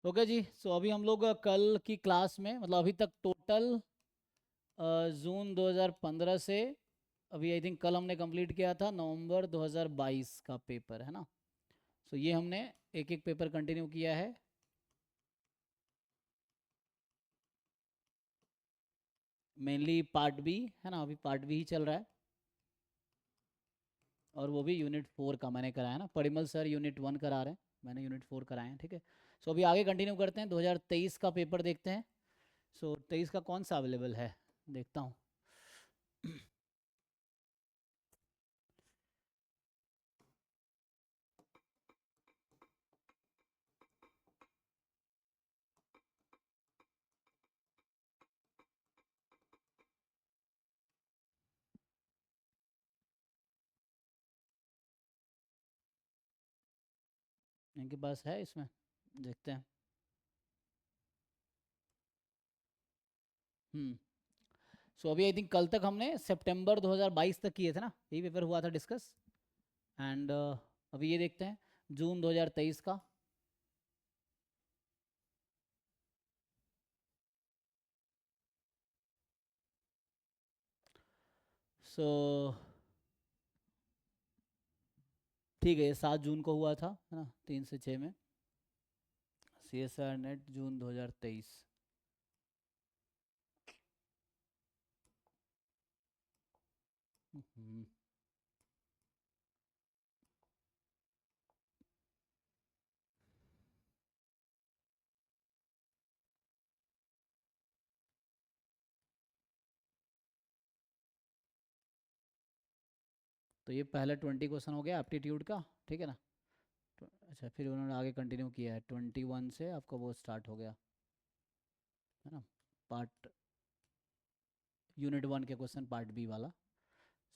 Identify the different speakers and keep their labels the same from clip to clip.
Speaker 1: Okay जी। सो अभी हम लोग कल की क्लास में मतलब अभी तक टोटल जून 2015 से अभी आई थिंक कल हमने कंप्लीट किया था नवंबर 2022 का पेपर, है ना। सो ये हमने एक एक पेपर कंटिन्यू किया है। मेनली पार्ट बी, है ना, अभी पार्ट बी ही चल रहा है और वो भी यूनिट 4 का मैंने कराया ना। परिमल सर यूनिट 1 करा रहे हैं, मैंने यूनिट 4 कराए हैं, ठीक है। सो अभी आगे कंटिन्यू करते हैं, 2023 का पेपर देखते हैं। सो 23 का कौन सा अवेलेबल है देखता हूँ। इनके पास है, इसमें देखते हैं। हम्म। सो अभी आई थिंक कल तक हमने सितंबर 2022 तक किए थे ना, यही पेपर हुआ था डिस्कस। एंड अभी ये देखते हैं जून 2023 का। सो ठीक है, ये 7 जून को हुआ था, है ना, 3 से 6 में। CSR नेट जून 2023। हम्म, तो ये पहला 20 क्वेश्चन हो गया एप्टीट्यूड का, ठीक है ना। अच्छा, फिर उन्होंने आगे कंटिन्यू किया है 21 से आपका वो स्टार्ट हो गया, है ना, पार्ट यूनिट 1 के क्वेश्चन पार्ट बी वाला।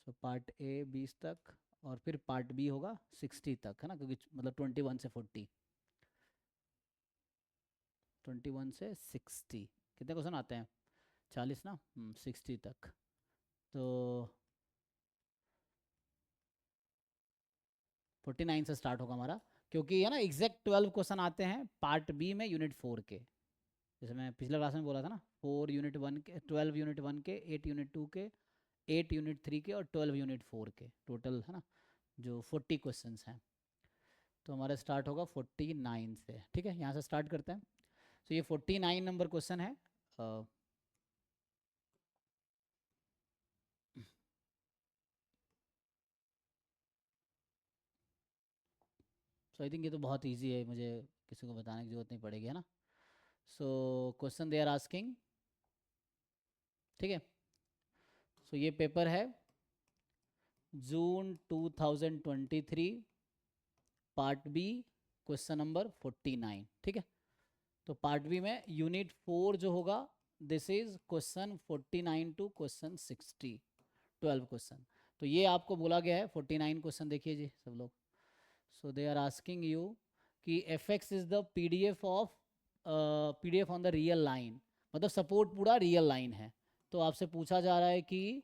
Speaker 1: सो पार्ट ए 20 तक और फिर पार्ट बी होगा 60 तक, है ना, क्योंकि मतलब 21 से 40, 21 से 60 कितने क्वेश्चन आते हैं, 40 ना। 60 तक। तो 49 से स्टार्ट होगा हमारा, क्योंकि है ना एग्जैक्ट 12 क्वेश्चन आते हैं पार्ट बी में यूनिट 4 के। जैसे मैं पिछले क्लास में बोला था ना, 4 यूनिट 1 के, 12 यूनिट 1 के, 8 यूनिट 2 के, 8 यूनिट 3 के और 12 यूनिट 4 के, टोटल है ना जो 40 क्वेश्चन हैं। तो हमारा स्टार्ट होगा 49 से, ठीक है, यहाँ से स्टार्ट करते हैं। तो ये 49 नंबर क्वेश्चन है। सो आई थिंक ये तो बहुत ईजी है, मुझे किसी को बताने की जरूरत नहीं पड़ेगी, है ना। So question they are asking, ठीक है। सो ये पेपर है June 2023, part B, question number 49, ठीक है। तो पार्ट बी में यूनिट 4 जो होगा, this is question 49 to question 60, 12 question. तो ये आपको बोला गया है 49 क्वेश्चन, देखिए जी सब लोग। So they are asking you कि fx is the pdf of pdf on the real line, मतलब सपोर्ट पूरा रियल लाइन है। तो आपसे पूछा जा रहा है कि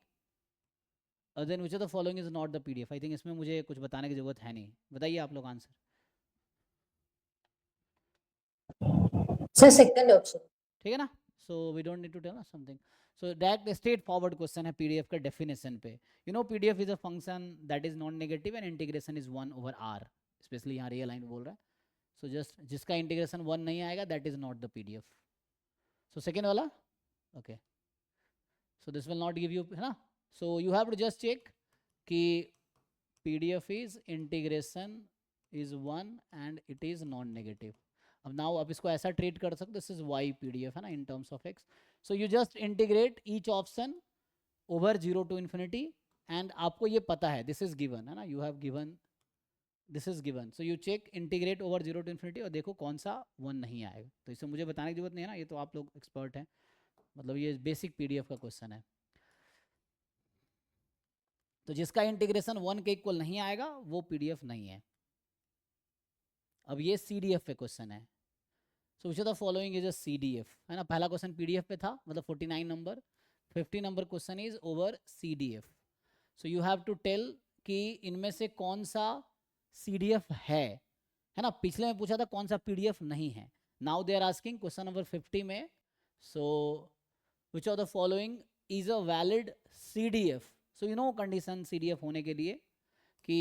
Speaker 1: then which of the following is not the PDF. I think इसमें मुझे कुछ बताने की जरूरत है नहीं, बताइए आप लोग आंसर।
Speaker 2: Sir second option.
Speaker 1: ठीक है ना। So we don't need to tell something. So direct straight forward question है पीडीएफ का डेफिनेशन पे। You know PDF is a function that is non negative and integration is 1/r। Specially यहाँ real line बोल रहा है। So just जिसका integration 1 नहीं आएगा that is not the PDF. So second वाला, okay. So this will not give you, है ना। So you have to just check कि PDF is integration is 1 and it is non negative. अब now आप इसको ऐसा ट्रीट कर सकते, दिस इज वाई पीडीएफ, है ना, in terms of X. So you just integrate each option over 0 to infinity, and आपको ये पता है दिस इज गिवन, है ना, you have given this is given. So you check integrate over 0 to infinity और देखो कौन सा 1 नहीं आएगा। तो इसे मुझे बताने की जरूरत नहीं है ना, ये तो आप लोग एक्सपर्ट हैं, मतलब ये बेसिक पीडीएफ का क्वेश्चन है। तो जिसका इंटीग्रेशन 1 के इक्वल नहीं आएगा वो पीडीएफ नहीं है। अब ये सीडीएफ पे क्वेश्चन है। So which of the following is a CDF, है ना। पहला क्वेश्चन पीडीएफ पे था, मतलब 49 number. 50 number question is over CDF. So you have to tell कि इनमें से कौन सा सीडीएफ है ना। पिछले में पूछा था कौन सा पीडीएफ नहीं है, now they are asking question number 50 में, so which of the following is a valid CDF. So you know condition CDF होने के लिए कि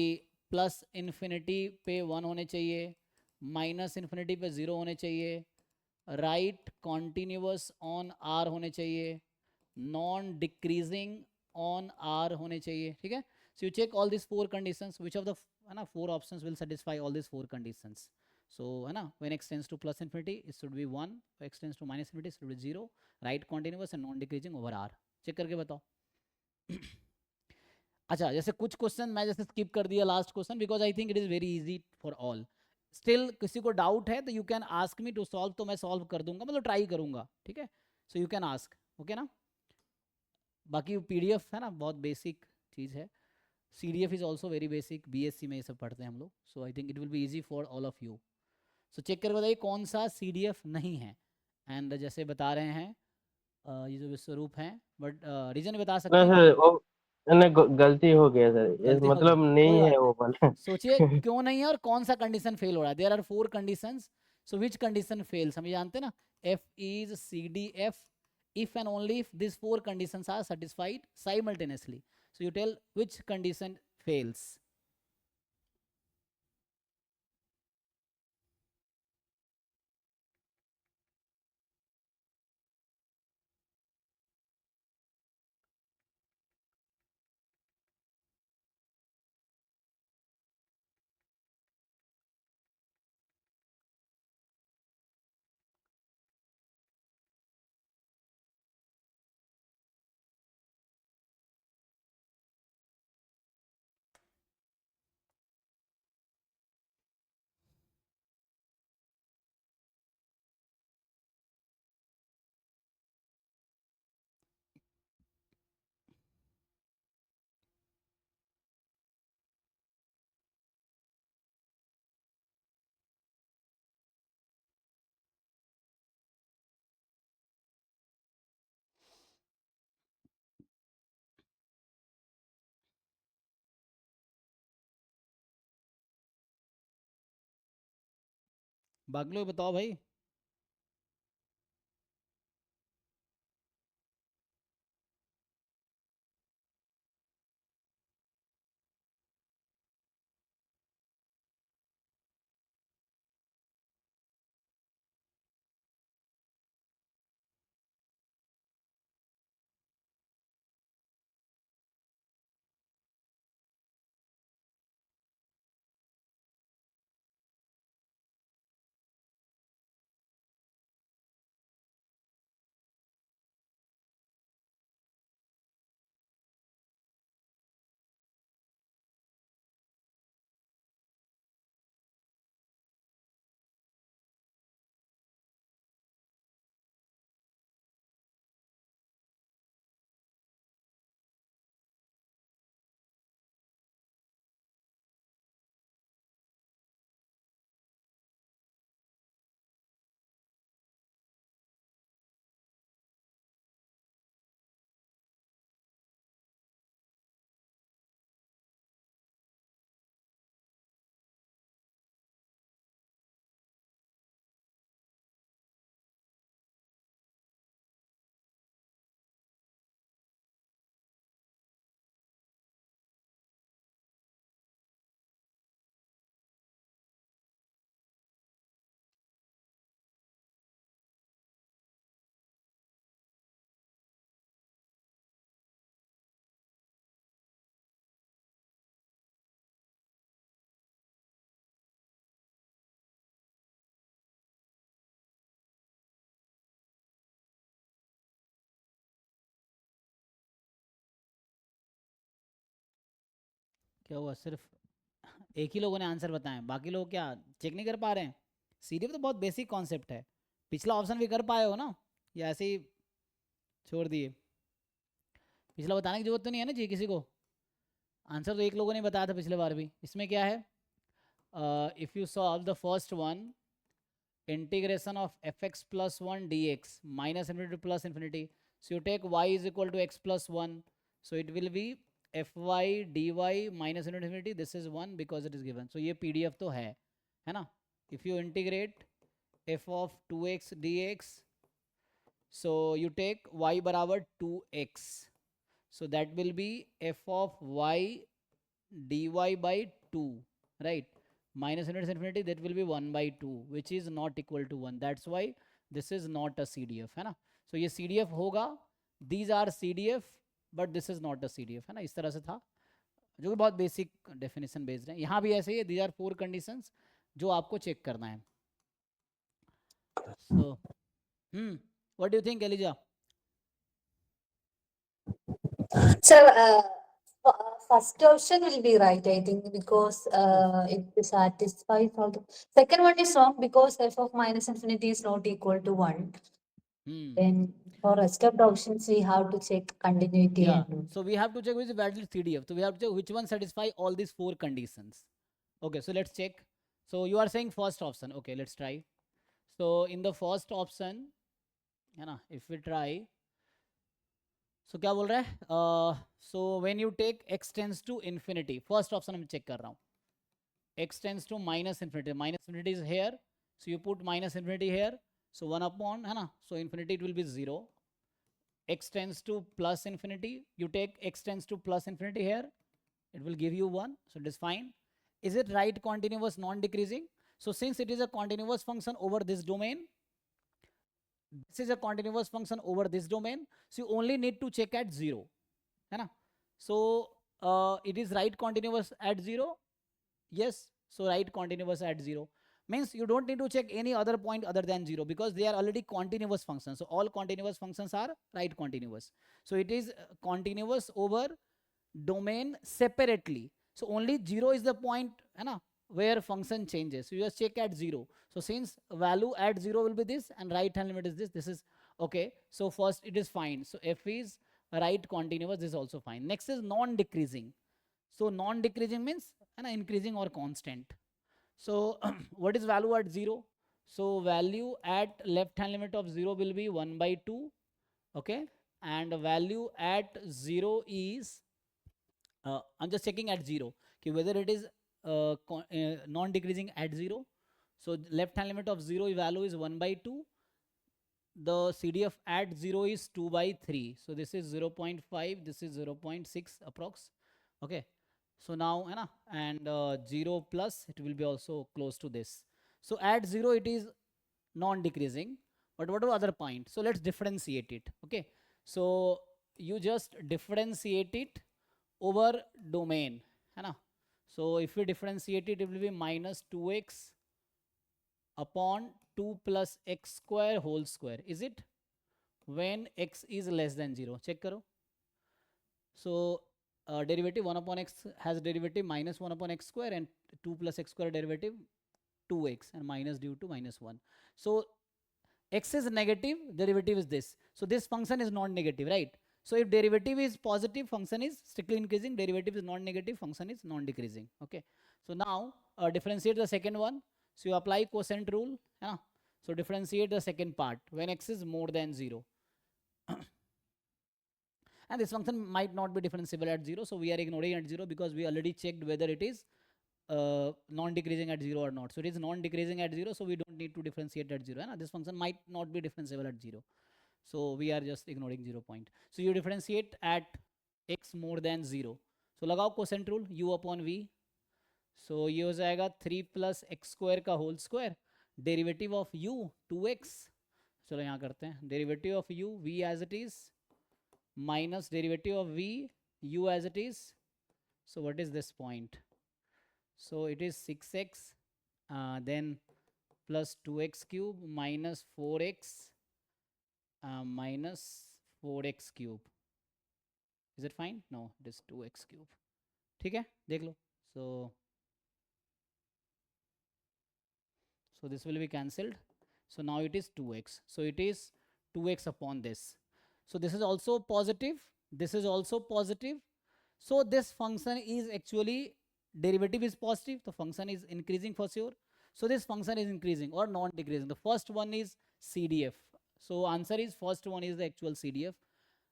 Speaker 1: प्लस इन्फिनिटी पे 1 होने चाहिए, माइनस इन्फिनिटी पे 0 होने चाहिए, राइट कॉन्टिन्यूअस ऑन R होने चाहिए, नॉन डिक्रीजिंग ऑन R होने चाहिए. ठीक है, so you check all this 4 conditions, which of the है ना 4 options will satisfy all this 4 conditions. So है ना, when x tends to plus infinity it should be 1, x tends to minus infinity should be 0, right continuous and non decreasing over R. चेक करके बताओ. अच्छा, जैसे कुछ क्वेश्चन मैं जैसे स्किप कर दिया last question because I think it is very easy for all. Still किसी को डाउट है तो you can ask me to solve, तो मैं सॉल्व कर दूंगा, मतलब ट्राई करूंगा. ठीक है, so you can ask. Okay ना. बाकी PDF है ना बहुत बेसिक चीज़ है. CDF is also very basic, BSc में ये सब पढ़ते हैं हम लोग. So I think it will be easy for all of you. So check करके बताइए कौन सा CDF नहीं है. एंड जैसे बता रहे हैं ये जो विश्वरूप हैं, बट रीजन बता सकते हैं.
Speaker 3: सर वो नहीं, गलती हो गया सर, ये
Speaker 1: गलती हो गई,
Speaker 3: मतलब
Speaker 1: कोई
Speaker 3: नहीं है
Speaker 1: बात
Speaker 3: वो
Speaker 1: नहीं.
Speaker 3: वाला.
Speaker 1: सोचिए क्यों नहीं है और कौन सा कंडीशन फेल हो रहा है. There are 4 conditions, so which condition fails हम जानते हैं ना. F is CDF if and only if these 4 conditions are satisfied simultaneously. So you tell which condition fails. बाकी लोग बताओ भाई. क्या हुआ, सिर्फ एक ही लोगों ने आंसर बताएं, बाकी लोग क्या चेक नहीं कर पा रहे हैं. CDF तो बहुत बेसिक कॉन्सेप्ट है. पिछला ऑप्शन भी कर पाए हो ना, या ऐसे ही छोड़ दिए. पिछला बताने की जरूरत तो नहीं है ना जी किसी को. आंसर तो एक लोगों ने बताया था पिछले बार भी. इसमें क्या है, if you solve the first one, integration of fx plus 1 dx minus infinity to plus infinity, so you take y is equal to x plus 1, so it will be fy dy minus infinity, this is 1 because it is given. So ये PDF तो है ना. If you integrate f of 2x dx. So you take y बराबर 2x. So that will be f of y dy by 2, right? Minus infinity, that will be 1 by 2, which is not equal to 1. That's why this is not a CDF, है ना? So ये CDF होगा, these are CDF, but this is not a CDF, है ना? इस तरह से था, जो कि बहुत बेसिक डेफिनेशन बेस्ड है. यहाँ भी ऐसे ही, these are 4 conditions जो आपको चेक करना है. So what do you think, Elijah?
Speaker 2: So, first option will be right, I think, because it satisfies all the. Second one is wrong because f of minus infinity is not equal to 1. Then for rest of the options, we have to check continuity
Speaker 1: Yeah,
Speaker 2: and all.
Speaker 1: so we have to check which is valid CDF. So we have to check which one satisfy all these 4 conditions. Okay, so let's check. So you are saying first option. Okay, let's try. So in the first option, है ना, if we try, so क्या बोल रहा है? So when you take x tends to infinity, first option हम check कर रहा हूँ. X tends to minus infinity. Minus infinity is here, so you put minus infinity here. So 1 upon, है ना, so infinity it will be 0. X tends to plus infinity, you take x tends to plus infinity here, it will give you 1, so it is fine. Is it right continuous non-decreasing? So since it is a continuous function over this domain, this is a continuous function over this domain, so you only need to check at 0, है ना? So it is right continuous at 0. Yes, so right continuous at 0 means you don't need to check any other point other than 0 because they are already continuous functions. So all continuous functions are right continuous. So it is continuous over domain separately. So only 0 is the point, है ना, where function changes. So you just check at 0. So since value at 0 will be this and right hand limit is this, this is okay. So first it is fine. So f is right continuous, this is also fine. Next is non-decreasing. So non-decreasing means increasing or constant. So what is value at 0? So value at left hand limit of 0 will be 1 by 2. Okay, and value at 0 is I'm just checking at 0 okay, whether it is non-decreasing at 0. So left hand limit of 0 value is 1 by 2. The CDF at 0 is 2 by 3. So this is 0.5, this is 0.6 approx. Okay, so now and 0 plus it will be also close to this. So at 0 it is non-decreasing, but what are other point? So let's differentiate it. Okay, so you just differentiate it over domain, है ना? So if we differentiate it, it will be minus 2x upon 2 plus x square whole square. Is it? When x is less than 0. Check karo. So derivative 1 upon x has derivative minus 1 upon x square and 2 plus x square derivative 2x and minus due to minus 1. So x is negative, derivative is this. So this function is non-negative, right? So if derivative is positive, function is strictly increasing, derivative is non-negative, function is non-decreasing. Okay, so now differentiate the second one. So you apply quotient rule. So differentiate the second part when x is more than 0. And this function might not be differentiable at 0, so we are ignoring at 0 because we already checked whether it is non-decreasing at 0 or not. So it is non-decreasing at 0, so we don't need to differentiate at 0. This function might not be differentiable at 0, so we are just ignoring 0 point. So you differentiate at x more than 0. So लगाओ quotient rule, u upon v. So ये हो जाएगा 3 plus x square का whole square, derivative of u 2x. चलो यहाँ करते हैं, derivative of u v as it is minus derivative of v u as it is. So what is this point? So it is 6x then plus 2x cube minus 4x minus 4x cube. Is it fine? No, it is 2x cube. ठीक है, देख लो. So this will be cancelled. So now it is 2x. So it is 2x upon this. So this is also positive. This is also positive. So this function is actually derivative is positive. The function is increasing for sure. So this function is increasing or non-decreasing. The first one is CDF. So answer is first one is the actual CDF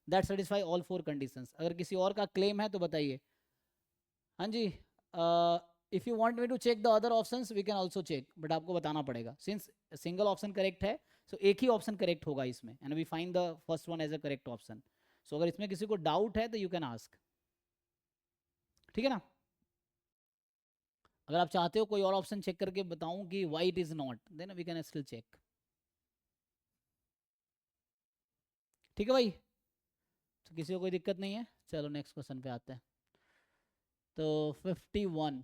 Speaker 1: that satisfy all 4 conditions. अगर किसी और का claim है तो बताइए. हाँ जी, if you want me to check the other options we can also check, but आपको बताना पड़ेगा सिंस सिंगल ऑप्शन करेक्ट है, सो एक ही ऑप्शन करेक्ट होगा इसमें and we find the first one as a correct option. So अगर इसमें किसी को डाउट है तो यू कैन आस्क. ठीक है ना. अगर आप चाहते हो कोई और ऑप्शन चेक करके बताऊं कि why it is not, then we can still check. ठीक है भाई, तो किसी को कोई दिक्कत नहीं है. चलो नेक्स्ट क्वेश्चन पे आते हैं. तो 51.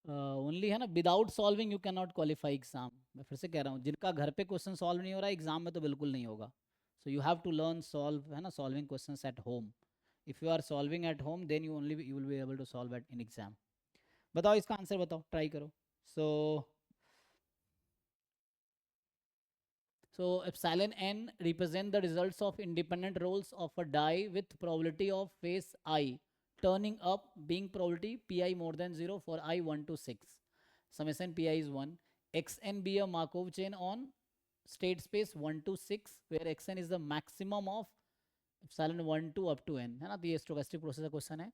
Speaker 1: ओनली है ना, without solving you can not qualify exam. मैं फिर से कह रहा हूँ, जिनका घर पे क्वेश्चन सॉल्व नहीं हो रहा है एग्जाम में तो बिल्कुल नहीं होगा. So you have to learn solve, है ना, solving questions at home. If you are solving at home then you will be able to solve at in exam. बताओ इसका आंसर बताओ, ट्राई करो. So epsilon n represent the results of independent rolls of a die with probability of face I turning up being probability pi more than 0 for I 1 to 6. Summation pi is 1. Xn be a Markov chain on state space 1 to 6 where xn is the maximum of epsilon 1 to up to n. है ना, तो ये stochastic process का question है.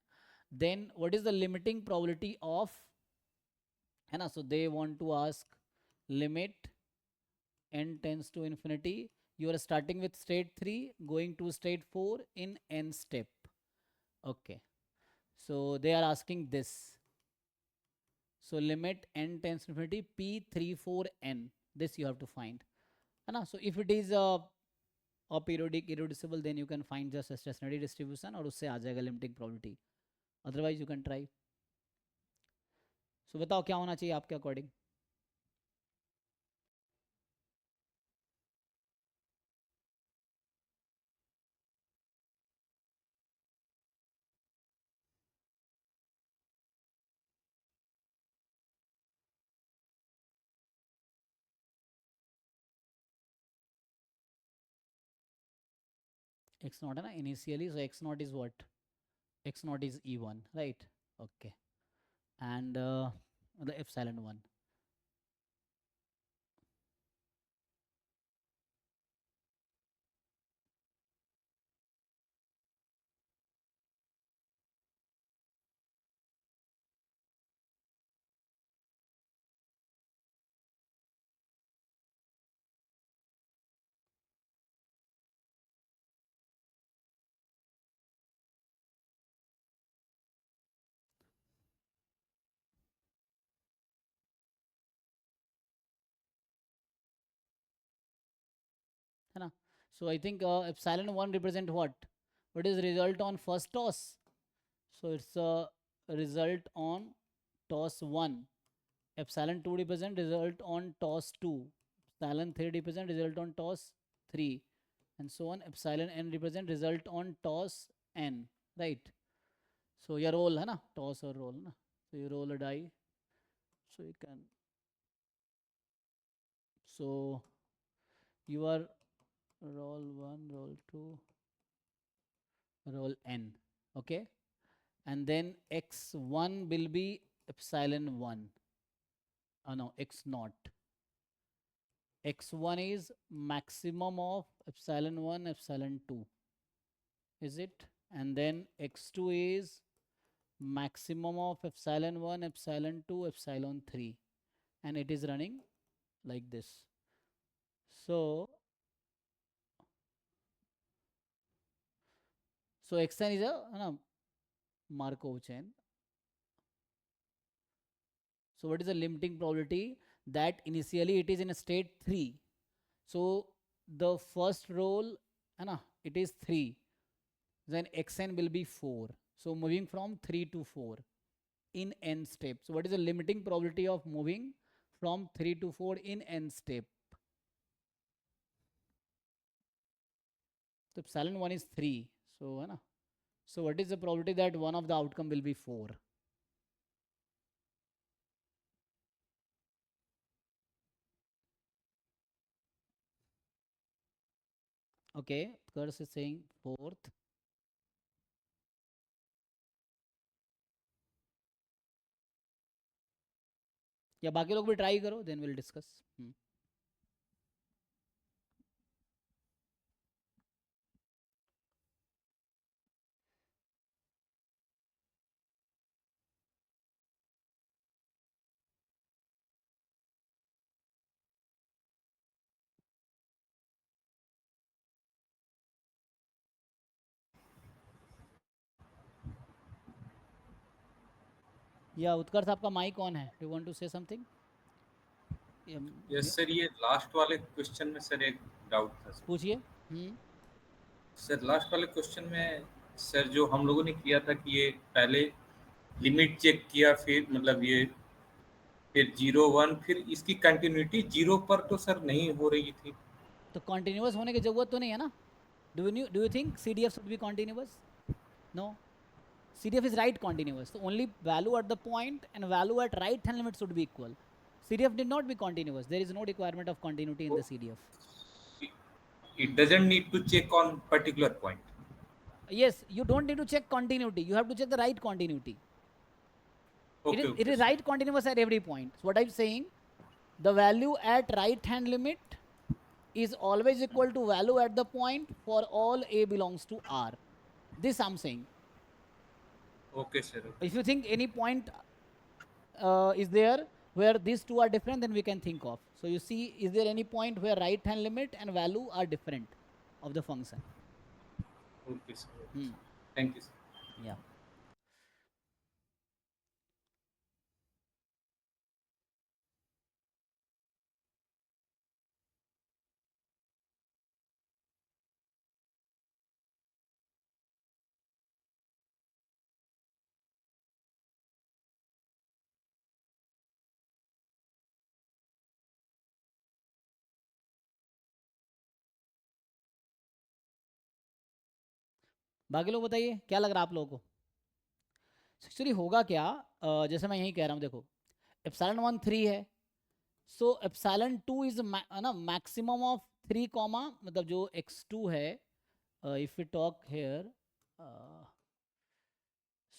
Speaker 1: Then what is the limiting probability of, है ना, so they want to ask limit n tends to infinity, you are starting with state 3 going to state 4 in n step. Okay, so they are asking this. So limit n tends to infinity p34n, this you have to find, है ना. So if it is a periodic irreducible then you can find just a stationary distribution और उससे आ जाएगा limiting probability. Otherwise you can try. So बताओ क्या होना चाहिए आपके अकॉर्डिंग. x naught है ना initially, so x naught is what, x naught is e1, right. Okay, and the epsilon 1. है ना. So I think epsilon 1 represent what is result on first toss. So it's a result on toss 1. Epsilon 2 represent result on toss 2. Epsilon 3 represent result on toss 3, and so on. Epsilon n represent result on toss n, right. So your roll है ना, toss or roll ना, so you roll a die, so you can, so you are roll 1, roll 2, roll n. Okay, and then x1 will be epsilon 1, no, x naught. X1 is maximum of epsilon 1 epsilon 2, is it, and then x2 is maximum of epsilon 1 epsilon 2 epsilon 3, and it is running like this. So xn is a Markov chain. So what is the limiting probability that initially it is in a state 3. So the first roll, it is 3. Then xn will be 4. So moving from 3 to 4 in n step. So what is the limiting probability of moving from 3 to 4 in n step? So epsilon 1 is 3. So what is the probability that one of the outcome will be 4? Okay, Curse is saying 4th. या बाकी लोग भी try करो, then will discuss. या उत्कर्ष आपका mic on है, do want to say something?
Speaker 4: Yes sir, ये last वाले क्वेश्चन में सर एक डाउट था सर।
Speaker 1: पूछिए।
Speaker 4: सर लास्ट वाले क्वेश्चन में सर जो हम लोगों ने किया था कि ये पहले लिमिट चेक किया, फिर मतलब ये फिर 0 1, फिर इसकी कंटिन्यूटी 0 पर तो सर नहीं हो रही थी।
Speaker 1: तो कॉन्टिन्यूअस होने की जरूरत तो नहीं है ना? Do you think CDF should be continuous? No, CDF is right continuous. So only value at the point and value at right hand limit should be equal. CDF did not be continuous. There is no requirement of continuity in the CDF.
Speaker 4: It doesn't need to check on particular point.
Speaker 1: Yes, you don't need to check continuity. You have to check the right continuity.
Speaker 4: Okay,
Speaker 1: It is
Speaker 4: sir.
Speaker 1: right continuous at every point. So what I'm saying, the value at right hand limit is always equal to value at the point for all A belongs to R. This I'm saying.
Speaker 4: Okay, sir.
Speaker 1: If you think any point is there where these two are different, then we can think of. So you see, is there any point where right hand limit and value are different of the function?
Speaker 4: Okay, sir. Thank you, sir.
Speaker 1: Yeah. बाकी लोग बताइए क्या लग रहा है आप लोगों को? एक्चुअली होगा क्या, जैसे मैं यही कह रहा हूँ, देखो एप्सिलॉन 1 3 है, सो एप्सिलॉन 2 इज ना मैक्सिमम ऑफ 3 कॉमा, मतलब जो x2 है, इफ यू टॉक हेयर,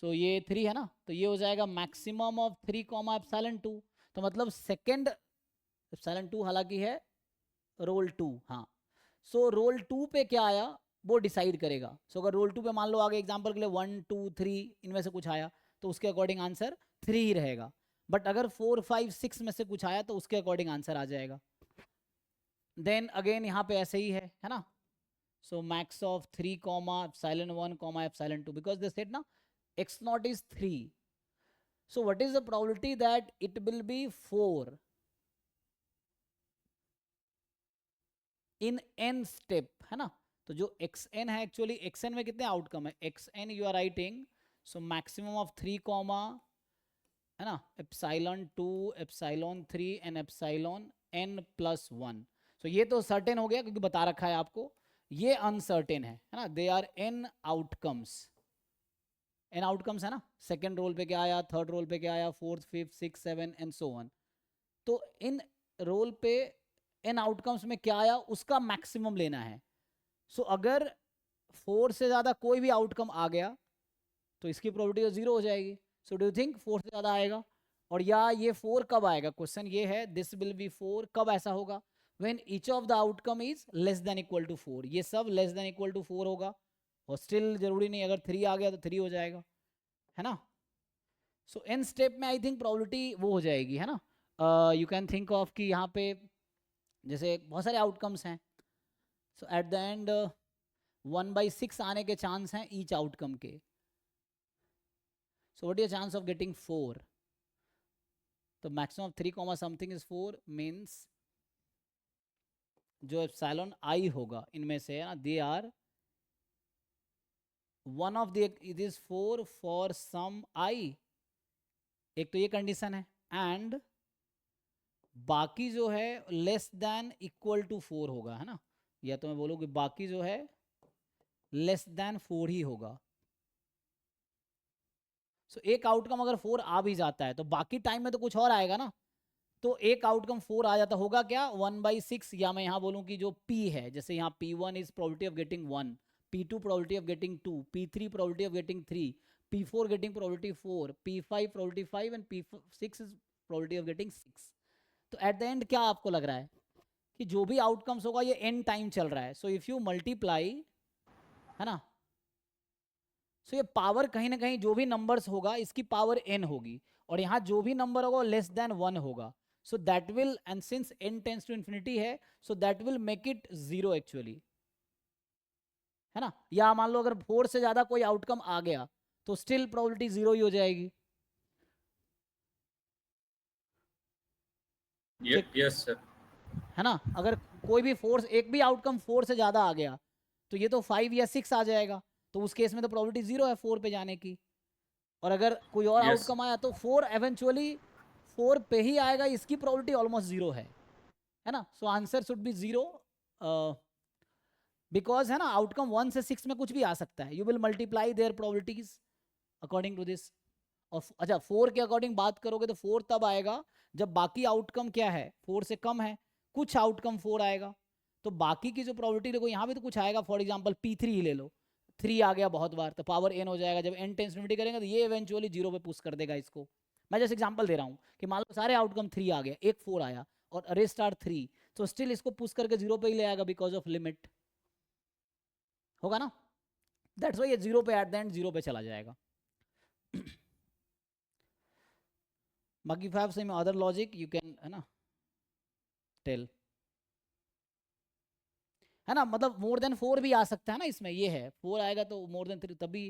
Speaker 1: सो ये 3 है ना, तो ये हो जाएगा मैक्सिमम ऑफ 3 कॉमा एप्सिलॉन 2। तो मतलब सेकेंड एप्सिलॉन 2 हालांकि है रोल 2, हाँ। सो रोल 2 पे क्या आया वो डिसाइड करेगा। सो अगर रोल 2 पे मान लो आगे एग्जांपल के लिए 1 2 3 इनमें से कुछ आया तो उसके अकॉर्डिंग आंसर 3 ही रहेगा, बट अगर 4 5 6 में से कुछ आया तो उसके अकॉर्डिंग आंसर आ जाएगा। देन अगेन यहाँ पे ऐसे ही है ना। So max of 3 comma epsilon 1 comma epsilon 2, because they said ना x naught is 3, so what is the probability that it will be 4 in n step, है ना। तो जो xn है, एक्चुअली xn में कितने आउटकम है, xn you are writing, so maximum of 3 comma, है ना, epsilon 2 epsilon 3 and epsilon n plus 1। So ये तो सर्टेन हो गया क्योंकि बता रखा है आपको, ये अनसर्टेन है ना। They are n outcomes, n outcomes है ना। सेकेंड रोल पे क्या आया, थर्ड रोल पे क्या आया, fourth fifth six seven and so on. तो इन रोल पे n आउटकम्स में क्या आया उसका मैक्सिमम लेना है। सो अगर 4 से ज़्यादा कोई भी आउटकम आ गया तो इसकी प्रोबेबिलिटी 0 हो जाएगी। सो डू यू थिंक 4 से ज़्यादा आएगा? और या ये 4 कब आएगा, क्वेश्चन ये है, दिस विल बी 4 कब ऐसा होगा, when each of the outcome is less than equal to 4। ये सब लेस देन इक्वल टू 4 होगा, और स्टिल जरूरी नहीं, अगर 3 आ गया तो 3 हो जाएगा, है ना। सो एन स्टेप में आई थिंक प्रोबेबिलिटी वो हो जाएगी, है ना। यू कैन थिंक ऑफ कि यहाँ पे जैसे बहुत सारे आउटकम्स हैं, सो एट द एंड 1/6 आने के चांस हैं ईच आउटकम के। So what is chance of getting 4? तो maximum of 3 comma something is 4, means जो एप्सिलॉन आई होगा इनमें से, है ना, they are one of the, it is 4 for some I, एक तो ये कंडीशन है, एंड बाकी जो है लेस देन इक्वल टू 4 होगा, है ना। या तो मैं बोलूँ कि बाकी जो है लेस देन 4 ही होगा। सो एक आउटकम अगर 4 आ भी जाता है तो बाकी टाइम में तो कुछ और आएगा ना। तो एक आउटकम 4 आ जाता होगा क्या, 1/6, या मैं यहाँ बोलूँ कि जो P है, जैसे यहाँ P1 is probability of getting 1, P2 probability of getting 2, P3 probability of getting 3, P4 getting probability 4, P5 probability 5 and P6 is probability of getting 6। तो एट द एंड क्या आपको लग रहा है कि जो भी आउटकम्स होगा ये n टाइम चल रहा है। सो इफ यू मल्टीप्लाई, है ना, सो ये पावर कहीं ना कहीं जो भी नंबर्स होगा इसकी पावर n होगी, और यहाँ जो भी नंबर होगा लेस देन 1 होगा। So that will, and since n tends to infinity है, so that will make it 0 actually, है ना। या मान लो अगर 4 से ज्यादा कोई आउटकम आ गया तो स्टिल प्रोबेबिलिटी 0 ही हो जाएगी।
Speaker 4: Yes sir.
Speaker 1: है ना? अगर कोई भी फोर्स, एक भी आउटकम 4 से ज़्यादा आ गया तो ये तो 5 या 6 आ जाएगा, तो उस केस में तो प्रोबेबिलिटी 0 है 4 पे जाने की। और अगर कोई और
Speaker 4: यस
Speaker 1: आउटकम आया तो 4 एवेंचुअली 4 पे ही आएगा, इसकी प्रोबेबिलिटी ऑलमोस्ट 0 है ना? So answer should be 0, because है ना आउटकम 1 से 6 में कुछ भी आ सकता है। You will multiply their probabilities according to this. और अच्छा 4 के अकॉर्डिंग बात करोगे तो 4 तब आएगा जब बाकी आउटकम क्या है 4 से कम है, कुछ आउटकम 4 आएगा, तो बाकी की जो प्रोबेबिलिटी देखो यहाँ भी तो कुछ आएगा। फॉर एग्जांपल P3 ही ले लो, 3 आ गया बहुत बार तो पावर n हो जाएगा। जब n टेंस इन्फिनिटी करेंगे तो ये इवेंचुअली 0 पे पुश कर देगा इसको। मैं जैसे एग्जांपल दे रहा हूँ कि मान लो सारे आउटकम 3 आ गया, एक 4 आया और रेस्ट आर 3, तो स्टिल इसको पुश करके 0 पे ही ले आएगा बिकॉज ऑफ लिमिट, होगा ना? दैट्स व्हाई ये 0 पे एट द एंड 0 पे चला जाएगा। बाकी if you have some other logic you can, है ना, टेल, है ना? मतलब मोर देन 4 भी आ सकता है ना इसमें, ये है 4 आएगा तो मोर देन 3 तभी।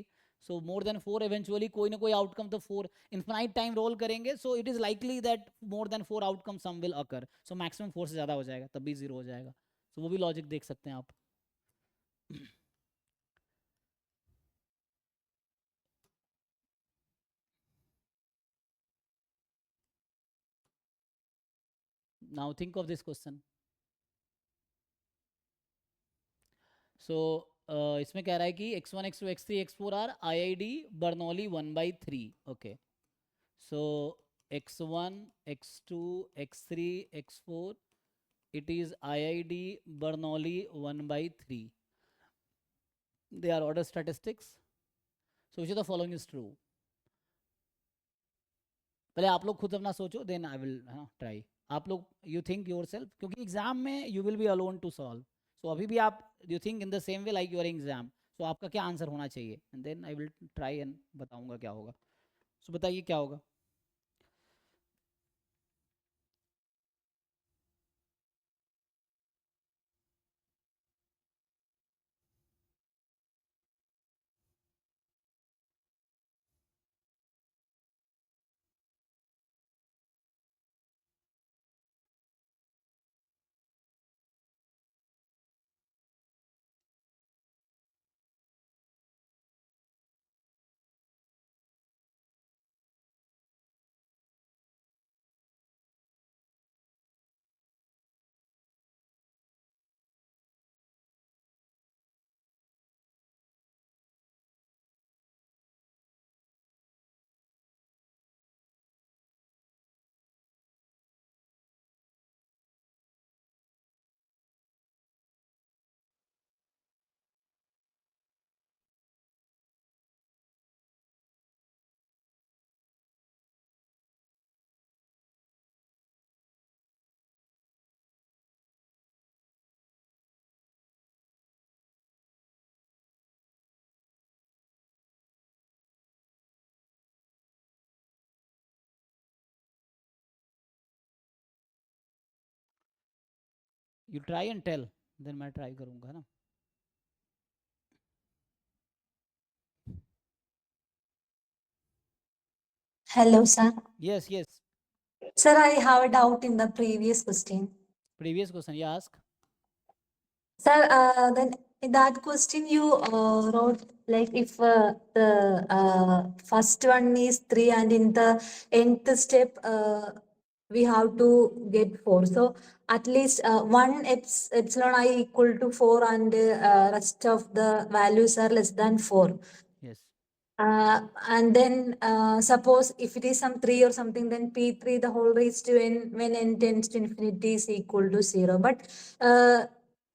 Speaker 1: सो मोर देन 4 इवेंचुअली कोई ना कोई आउटकम तो 4 इन्फिनाइट टाइम रोल करेंगे, so it is likely that more than 4 outcome some will occur, so maximum 4 से ज़्यादा हो जाएगा तब भी 0 हो जाएगा। सो वो भी लॉजिक देख सकते हैं आप। Now think of this question. So इसमें कह रहा है कि x1 x2 x3 x4 are IID Bernoulli 1/3। Okay, so x1 x2 x3 x4 it is IID Bernoulli 1/3, they are order statistics, so which of the following is true? पहले आप लोग खुद अपना सोचो, देन आई विल ट्राई। आप लोग you think yourself, क्योंकि exam में you will be alone to solve, so अभी भी आप you think in the same way like your exam, so आपका क्या आंसर होना चाहिए and then I will try and बताऊंगा क्या होगा। सो बताइए क्या होगा। You try and tell, then मैं ट्राई करूंगा ना।
Speaker 2: Hello, sir.
Speaker 1: Yes, yes.
Speaker 2: Sir, I have a doubt in the previous question.
Speaker 1: Previous question, you ask.
Speaker 2: Sir, then in that question you wrote like if the first one is 3 and in the nth step we have to get 4. So at least one epsilon I equal to 4 and rest of the values are less than 4.
Speaker 1: Yes.
Speaker 2: And then suppose if it is some 3 or something, then P3 the whole raised to n when n tends to infinity is equal to 0. But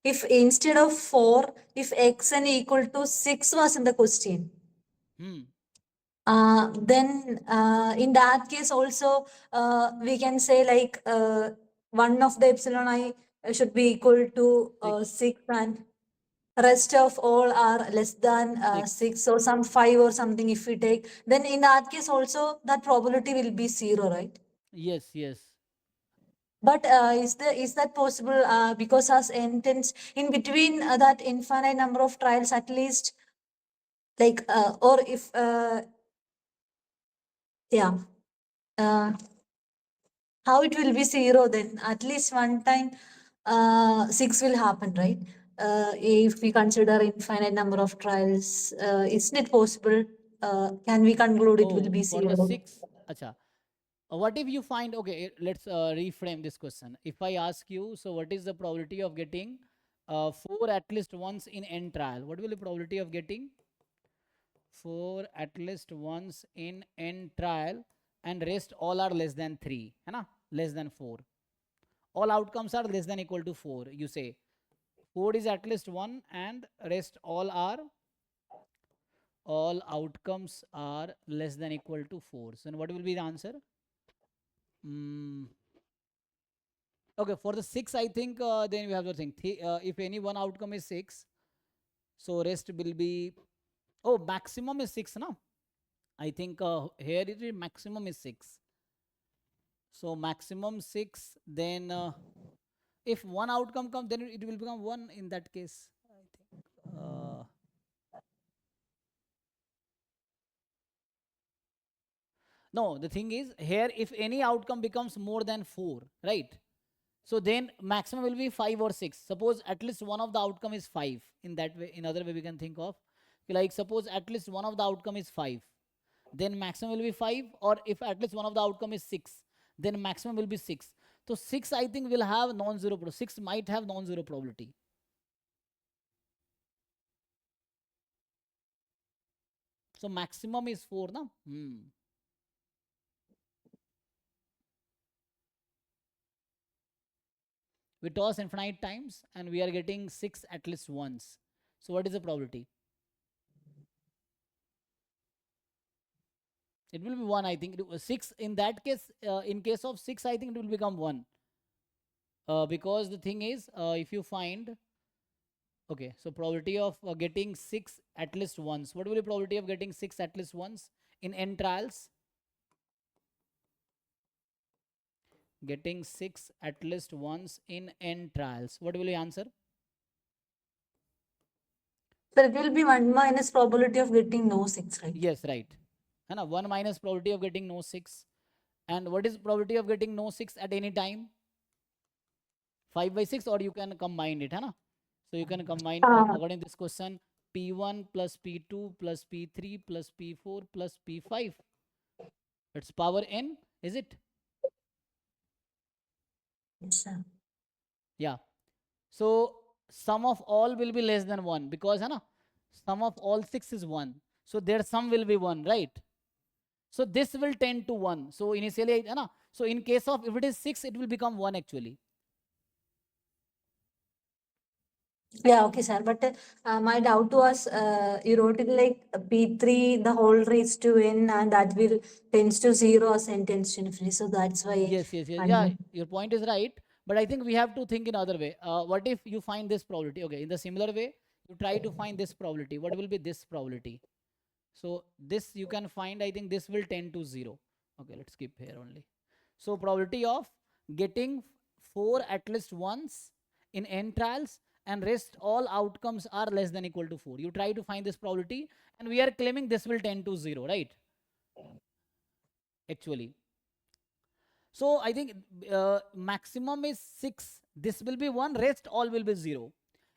Speaker 2: if instead of 4, if xn equal to 6 was in the question, then in that case also we can say like one of the epsilon I should be equal to 6 and rest of all are less than 6 or some 5 or something if we take, then in that case also that probability will be 0, right?
Speaker 1: Yes, yes.
Speaker 2: But is that possible because as n tends in between that infinite number of trials at least, like or if yeah how it will be zero then? At least one time, 6 will happen, right? If we consider infinite number of trials, isn't it possible? Can we conclude it will
Speaker 1: Oh,
Speaker 2: be
Speaker 1: for the
Speaker 2: zero?
Speaker 1: 6, acha. What if you find, okay, let's reframe this question. If I ask you, so what is the probability of getting 4 at least once in n trial? What will the probability of getting 4 at least once in n trial and rest all are less than 3, है ना? Less than 4. All outcomes are less than equal to 4. You say 4 is at least 1 and rest all outcomes are less than equal to 4. So what will be the answer? Okay, for the 6, I think then we have the thing. If any one outcome is 6, so rest will be, oh, maximum is 6, no? I think here it is maximum is 6. So maximum 6, then if one outcome comes, then it will become 1 in that case. I think. No, the thing is here, if any outcome becomes more than 4, right? So then maximum will be 5 or 6. Suppose at least one of the outcome is 5. In that way, in other way we can think of, like suppose at least one of the outcome is 5. Then maximum will be 5, or if at least one of the outcome is 6, then maximum will be 6. So 6 I think will have non-zero, 6 might have non-zero probability. So maximum is 4, na? We toss infinite times and we are getting 6 at least once. So what is the probability? It will be 1, I think. 6 in that case, in case of 6, I think it will become 1. Because the thing is, if you find, okay, so probability of getting 6 at least once. What will be the probability of getting 6 at least once in n trials? Getting 6 at least once in n trials. What will you answer?
Speaker 2: So it will be 1 minus probability of getting no 6, right?
Speaker 1: Yes, right. 1 minus probability of getting no 6. And what is probability of getting no 6 at any time? 5 by 6, or you can combine it. So you can combine according to this question, P1 plus P2 plus P3 plus P4 plus P5. It's power n, is it?
Speaker 2: Yes, sir.
Speaker 1: Yeah. So sum of all will be less than 1 because sum of all 6 is 1. So their sum will be 1, right? So this will tend to 1. So initially, so in case of if it is 6, it will become 1 actually.
Speaker 2: Yeah, okay, sir. But my doubt was, you wrote it like P3, the whole raised to n, and that will tends to 0 as n tends to infinity. So that's why.
Speaker 1: Yes. Yeah, your point is right. But I think we have to think in other way. What if you find this probability? Okay, in the similar way, you try to find this probability. What will be this probability? So this you can find, I think this will tend to 0. Okay, let's keep here only. So probability of getting 4 at least once in n trials and rest all outcomes are less than equal to 4. You try to find this probability and we are claiming this will tend to 0, right? Actually. So I think maximum is 6. This will be 1, rest all will be 0.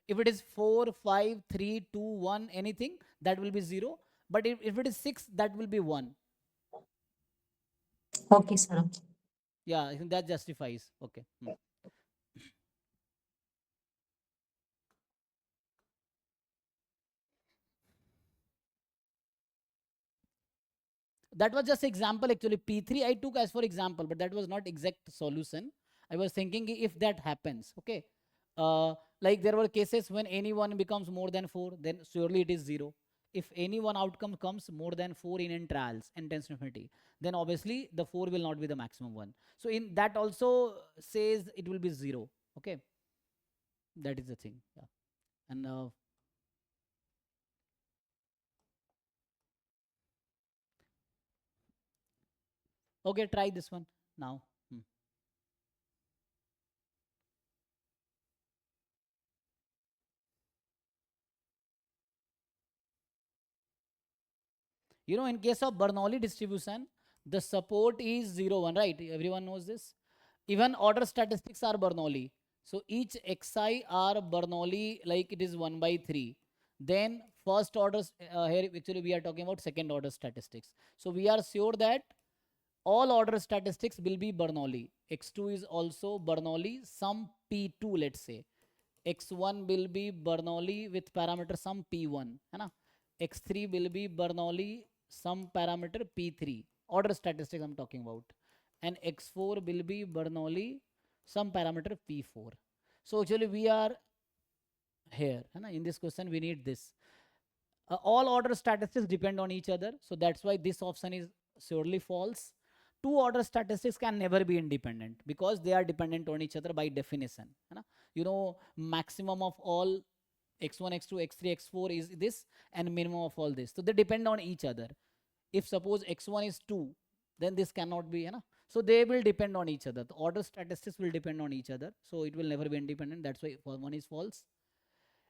Speaker 1: If it is 4, 5, 3, 2, 1, anything, that will be 0. But if it is 6, that will be 1.
Speaker 2: Okay, sir. Okay.
Speaker 1: Yeah, I think that justifies. Okay. That was just example actually. P3 I took as for example, but that was not exact solution. I was thinking if that happens, okay. Like there were cases when any one becomes more than 4, then surely it is 0. If any one outcome comes more than 4 in trials and tends to infinity, then obviously the 4 will not be the maximum one. So in that also says it will be 0. Okay. That is the thing. Yeah. And okay, try this one now. In case of Bernoulli distribution, the support is 0, 1, right? Everyone knows this. Even order statistics are Bernoulli. So each xi are Bernoulli like it is 1 by 3. Then first order, here actually we are talking about second order statistics. So we are sure that all order statistics will be Bernoulli. X2 is also Bernoulli, some P2 let's say. X1 will be Bernoulli with parameter some P1. है ना? X3 will be Bernoulli some parameter P3. Order statistics I'm talking about. And X4 will be Bernoulli some parameter P4. So actually we are here. है ना? In this question we need this. All order statistics depend on each other. So that's why this option is surely false. Two order statistics can never be independent because they are dependent on each other by definition. है ना? You know, maximum of all x1, x2, x3, x4 is this and minimum of all this. So they depend on each other. If suppose x1 is 2, then this cannot be. Na? So they will depend on each other. The order statistics will depend on each other. So it will never be independent. That's why one is false.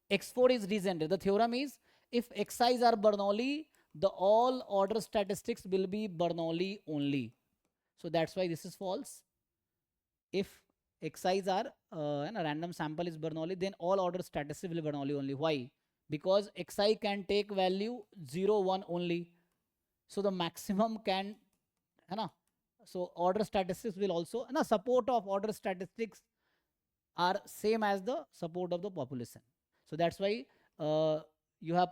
Speaker 1: X4 is reasoned. The theorem is if xi's are Bernoulli, the all order statistics will be Bernoulli only. So that's why this is false. If xi's are and a random sample is Bernoulli, then all order statistics will be Bernoulli only. Why? Because xi can take value 0, 1 only. So the maximum can, है ना? So order statistics will also, na support of order statistics are same as the support of the population. So that's why you have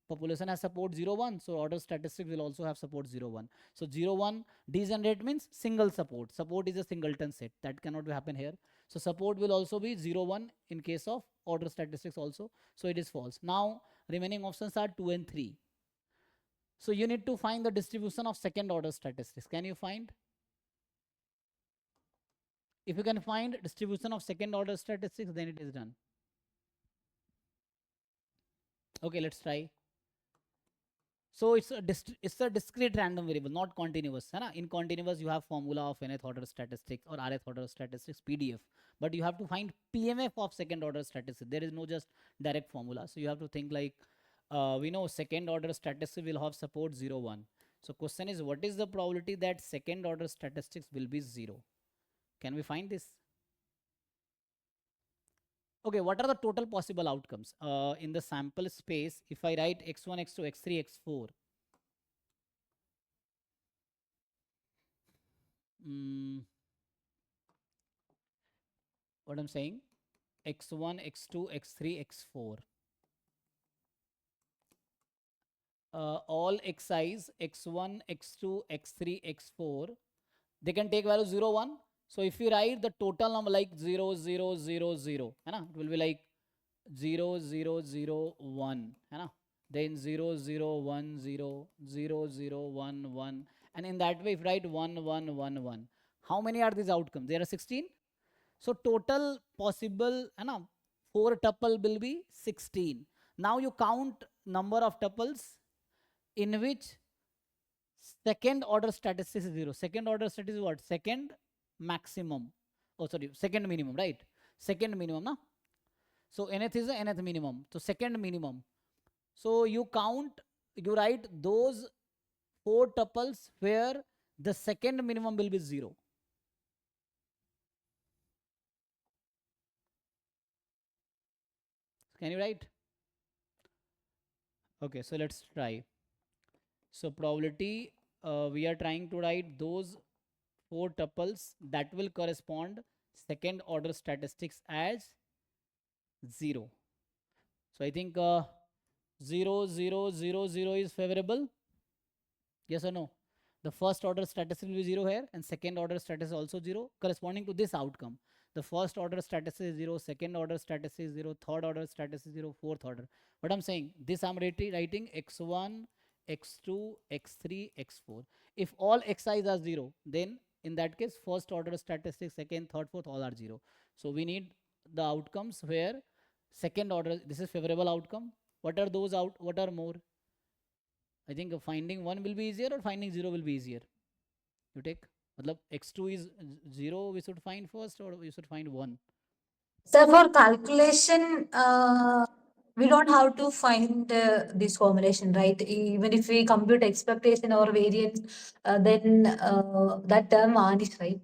Speaker 1: population has support 0, 1. So order statistics will also have support 0, 1. So 0, 1 degenerate means single support. Support is a singleton set. That cannot happen here. So support will also be 0, 1 in case of order statistics also. So it is false. Now remaining options are 2 and 3. So you need to find the distribution of second order statistics. Can you find? If you can find distribution of second order statistics, then it is done. Okay, let's try. So it's a discrete random variable, not continuous. Hai na? In continuous, you have formula of nth order statistics or rth order statistics PDF. But you have to find PMF of second order statistics. There is no just direct formula. So you have to think like, we know second order statistics will have support 0, 1. So question is, what is the probability that second order statistics will be 0? Can we find this? Okay, what are the total possible outcomes? In the sample space, if I write x1, x2, x3, x4, what I'm saying, x1, x2, x3, x4. All xi's, x1, x2, x3, x4, they can take value 0, 1. So if you write the total number like 0, 0, 0, 0, it will be like 0, 0, 0, 1, then 0, 0, 1, 0, 0, 0, 1, 1. And in that way, if you write 1, 1, 1, 1, how many are these outcomes? There are 16. So total possible 4 tuple will be 16. Now you count number of tuples in which second order statistics is 0. Second order statistics is what? Second maximum. Oh, sorry, second minimum, right? Second minimum, na? So nth is the nth minimum. So second minimum. So you count, you write those 4 tuples where the second minimum will be 0. Can you write? Okay, so let's try. So probability, we are trying to write those 4 tuples that will correspond second order statistics as 0. So I think 0, 0, 0, 0 is favorable. Yes or no? The first order statistic will be 0 here and second order statistic also 0 corresponding to this outcome. The first order statistic is 0, second order statistic is 0, third order statistic is 0, fourth order. What I'm saying, this I'm writing x1, x2, x3, x4. If all xi's are 0, then in that case, first order statistics, second, third, fourth, all are 0. So we need the outcomes where second order, this is favorable outcome. What are those out? What are more? I think finding 1 will be easier or finding 0 will be easier. You take, matlab x2 is 0, we should find first, or we should find 1.
Speaker 2: So for calculation, we don't have to find this formulation, right? Even if we compute expectation or variance, then that term vanishes, right?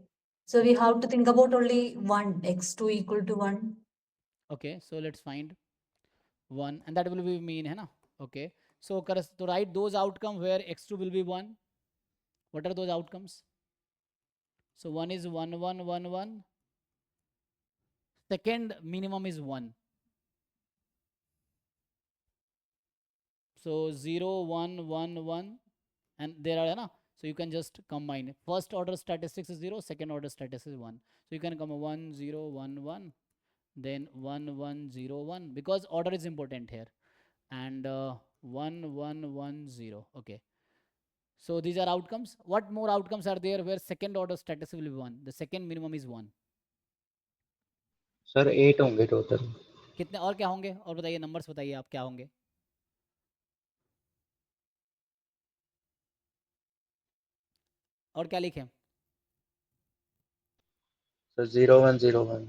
Speaker 2: So we have to think about only one, x2 equal to 1.
Speaker 1: Okay, so let's find 1 and that will be mean, hai na? Okay, so to write those outcomes where x2 will be 1. What are those outcomes? So 1 is 1 1 1 1. Second minimum is 1. So 0 1 1 1 and there are, na? So you can just combine. First order statistics is 0, second order statistics is 1. So you can come 1 0 1 1, then 1 1 0 1 because order is important here, and 1 1 1 0. Okay, so these are outcomes. What more outcomes are there where second order statistic will be 1? The second minimum is 1.
Speaker 3: Sir 8 होंगे total.
Speaker 1: कितने और क्या होंगे? और बताइए, numbers बताइए आप क्या होंगे। और क्या लिखें?
Speaker 3: सर 0 1 0 1।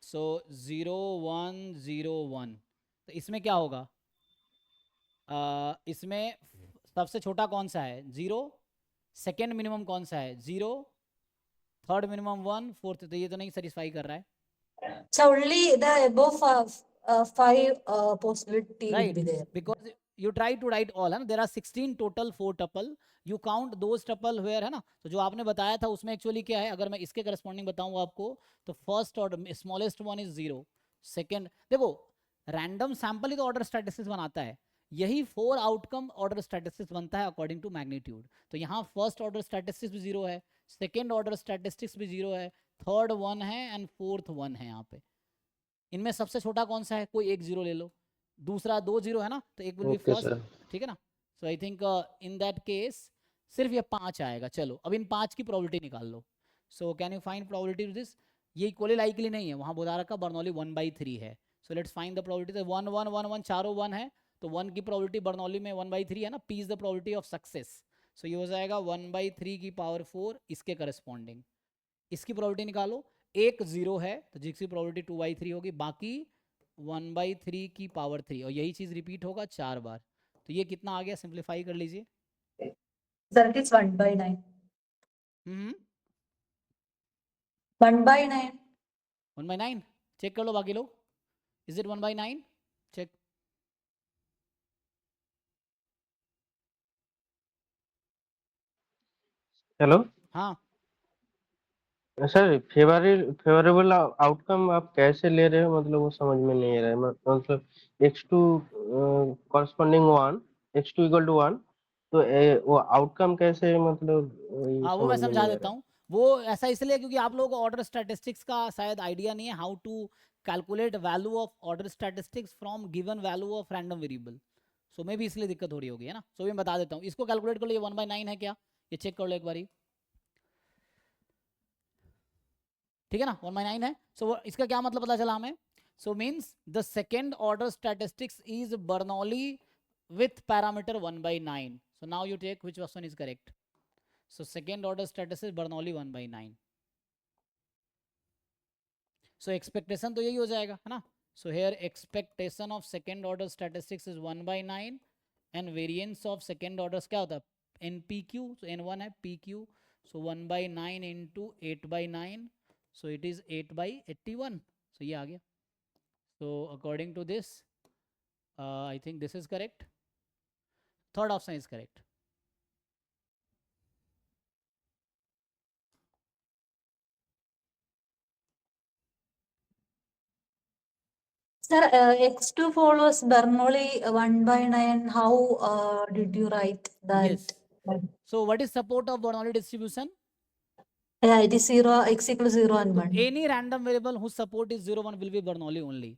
Speaker 1: सो 0 1 0 1। तो इसमें क्या होगा? इसमें सबसे छोटा कौन सा है? 0। सेकेंड मिनिमम कौन सा है? 0। Third minimum 1, fourth. तो ये तो नहीं सेटिस्फाई कर रहा है,
Speaker 2: So only the above five possibility will
Speaker 1: right?
Speaker 2: be there.
Speaker 1: Because you try to write all, है ना? There are 16 total 4 tuple. You count those tuple where, है ना? तो जो आपने बताया था उसमें एक्चुअली क्या है, अगर मैं इसके करस्पॉन्डिंग बताऊं आपको, तो first order smallest one is 0। Second, देखो रैंडम सैंपल ही तो ऑर्डर स्टैटिस्टिक्स बनाता है। यही 4 आउटकम ऑर्डर स्टैटिस्टिक्स बनता है अकॉर्डिंग टू मैग्नीट्यूड। तो यहाँ फर्स्ट ऑर्डर स्टैटिस्टिक्स भी 0 है, सेकेंड ऑर्डर स्टैटिस्टिक्स भी 0 है, थर्ड 1 है एंड फोर्थ 1 है। यहाँ पे इनमें सबसे छोटा कौन सा है? कोई एक 0 ले लो, दूसरा 2 0 है ना, तो एक will be
Speaker 3: okay
Speaker 1: first,
Speaker 3: sir.
Speaker 1: ठीक है ना? So I think in that case सिर्फ ये 5 आएगा। चलो अब इन 5 की प्रोबेबिलिटी निकाल लो। So can you find probability to this? ये इक्वली लाइकली नहीं है, वहाँ बोला रखा बर्नौली 1/3 है। So let's find the probability. 1 1 1 1 चारों 1 है, तो 1 की प्रोबेबिलिटी बर्नौली में 1/3 है ना। P is the probability of success. So ये हो जाएगा 1/3 की पावर 4 इसके करस्पॉन्डिंग। इसकी प्रोबेबिलिटी निकालो। एक 0 है तो जिसकी प्रोबेबिलिटी 2/3 होगी, बाकी 1/3 की पावर 3, और यही चीज रिपीट होगा 4 बार। तो ये कितना आ गया? सिंप्लीफाई कर लीजिए।
Speaker 2: That is 1/9. 1/9.
Speaker 1: 1/9 चेक कर लो बाकी लोग। Is it 1/9? चेक।
Speaker 3: हेलो
Speaker 1: हाँ,
Speaker 3: सर, फेवरेबल आउटकम आप कैसे ले रहे हो? मतलब वो समझ में नहीं आ रहा है। मतलब x2 corresponding 1, x2 equal to 1, तो वो आउटकम कैसे, मतलब वही
Speaker 1: हाँ वो मैं
Speaker 3: समझ में
Speaker 1: समझा
Speaker 3: नहीं आ
Speaker 1: देता
Speaker 3: रहा
Speaker 1: हूँ। वो ऐसा इसलिए क्योंकि आप लोगों को ऑर्डर स्टैटिस्टिक्स का शायद आइडिया नहीं है, how to calculate value of order statistics from given value of random variable. So मे भी इसलिए दिक्कत हो रही होगी, है ना? सो मैं बता देता हूँ, इसको कैलकुलेट कर लो। ये 1/9 है क्या? ये चेक कर लो एक बारी, ठीक है ना? 1/9 है। सो इसका क्या मतलब पता चला हमें? So means the second order statistics is Bernoulli with parameter 1/9. So now you take which one is correct. So second order statistics Bernoulli 1/9. So expectation तो यही हो जाएगा, है ना? So here expectation of second order statistics is 1/9 and variance of second orders क्या होता है? NPQ. So N1 है PQ. So 1/9 into 8/9. So it is 8/81. So ये आ गया. So according to this, I think this is correct. Third option is correct.
Speaker 2: Sir, x2 follows Bernoulli 1/9. How did you write that?
Speaker 1: Yes. So what is support of Bernoulli distribution?
Speaker 2: Yeah, it is 0, x equal to 0 and
Speaker 1: So
Speaker 2: 1.
Speaker 1: any random variable whose support is 0 1 will be Bernoulli only.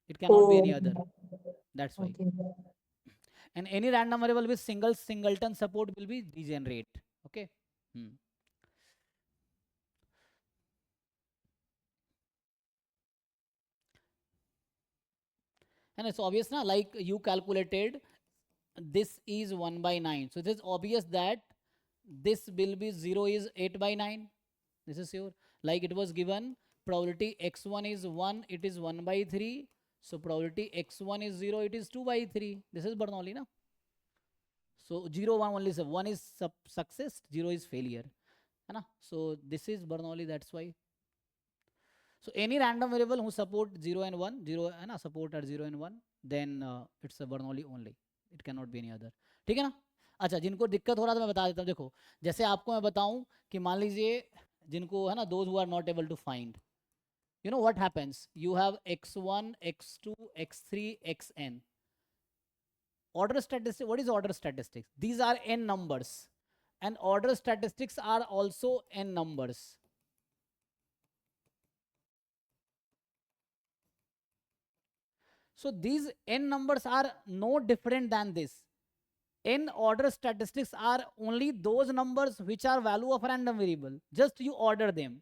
Speaker 1: It cannot be any other. That's why.
Speaker 2: Okay.
Speaker 1: And any random variable with singleton support will be degenerate. Okay. And it's obvious now, like you calculated, this is 1/9. So it is obvious that this will be 0 is 8/9. This is sure. Like it was given, probability x1 is 1, it is 1/3. So probability x1 is 0, it is 2/3. This is Bernoulli, na? So 0 1 only, 1 is success, 0 is failure. है ना. So this is Bernoulli, that's why. So any random variable who support 0 and 1, 0 है ना, support at 0 and 1, then it's a Bernoulli only, it cannot be any other. ठीक है ना. अच्छा, जिनको दिक्कत हो रहा था मैं बता देता हूँ. देखो, जैसे आपको मैं बताऊं कि मान लीजिए जिनको है ना, those who are not able to find, you know what happens, you have x1 x2 x3 xn. Order statistics, what is order statistics? These are n numbers, and order statistics are also n numbers. So these n numbers are no different than this. N order statistics are only those numbers which are value of random variable, just you order them.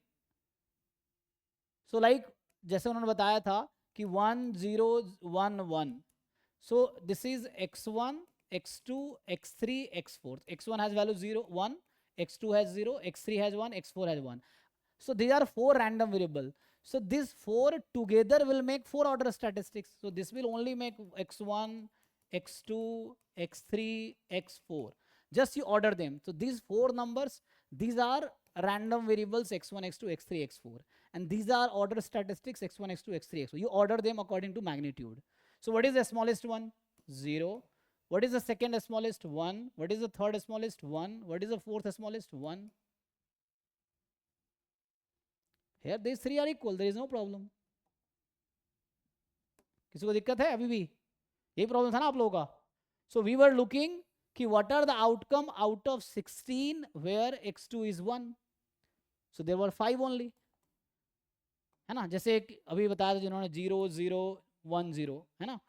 Speaker 1: So like जैसे उन्होंने बताया था कि 1 0 1 1. So this is x1 x2 x3 x4. x1 has value 0 1, x2 has 0, x3 has 1, x4 has 1. So these are 4 random variable. So these 4 together will make 4 order statistics. So this will only make x1 x2 x3 x4. Just you order them. So these 4 numbers, these are random variables x1 x2 x3 x4, and these are order statistics x1 x2 x3 x4. You order them according to magnitude. So what is the smallest one? 0. What is the second smallest? 1. What is the third smallest? 1. What is the fourth smallest? 1. Here these 3 are equal, there is no problem. किसी को दिक्कत है अभी भी? यही problem था ना आप लोगों का. So we were looking कि what are the outcome out of 16 where x2 is 1. So there were 5 only, है ना. जैसे अभी बताया था जिन्होंने 0 0 1 0, है ना.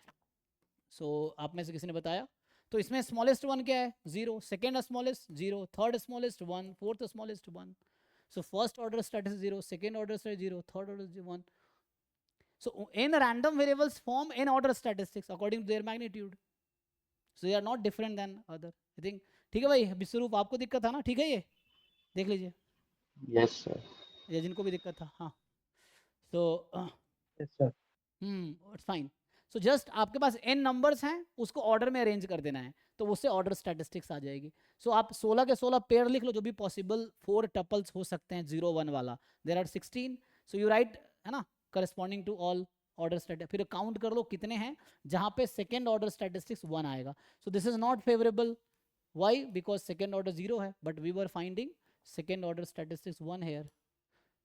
Speaker 1: So आप में से किसी ने बताया. तो इसमें स्मॉलेस्ट वन क्या है? 0. Second smallest 0, third smallest 1, fourth smallest 1. So first order status 0, second order status 0, third order 1. So n random variables form n order statistics according to their magnitude. So they are not different than other. I think ठीक है भाई. विश्वरूप आपको दिक्कत था ना? ठीक है, ये देख लीजिए.
Speaker 3: Yes sir.
Speaker 1: या जिनको भी दिक्कत था. हाँ. So
Speaker 3: Yes sir.
Speaker 1: It's fine. So just आपके पास n नंबर्स हैं, उसको ऑर्डर में अरेंज कर देना है, तो उससे ऑर्डर स्टैटिस्टिक्स आ जाएगी. सो आप 16 के 16 पेयर लिख लो, जो भी पॉसिबल 4 टपल्स हो सकते हैं 0 1 वाला. There are 16. So you write, है ना, corresponding to all order statistics. फिर काउंट कर लो कितने हैं जहां पे सेकेंड ऑर्डर स्टैटिस्टिक्स 1 आएगा. So this is not favourable. Why? Because second order 0 है, but we were finding second order statistics 1 here.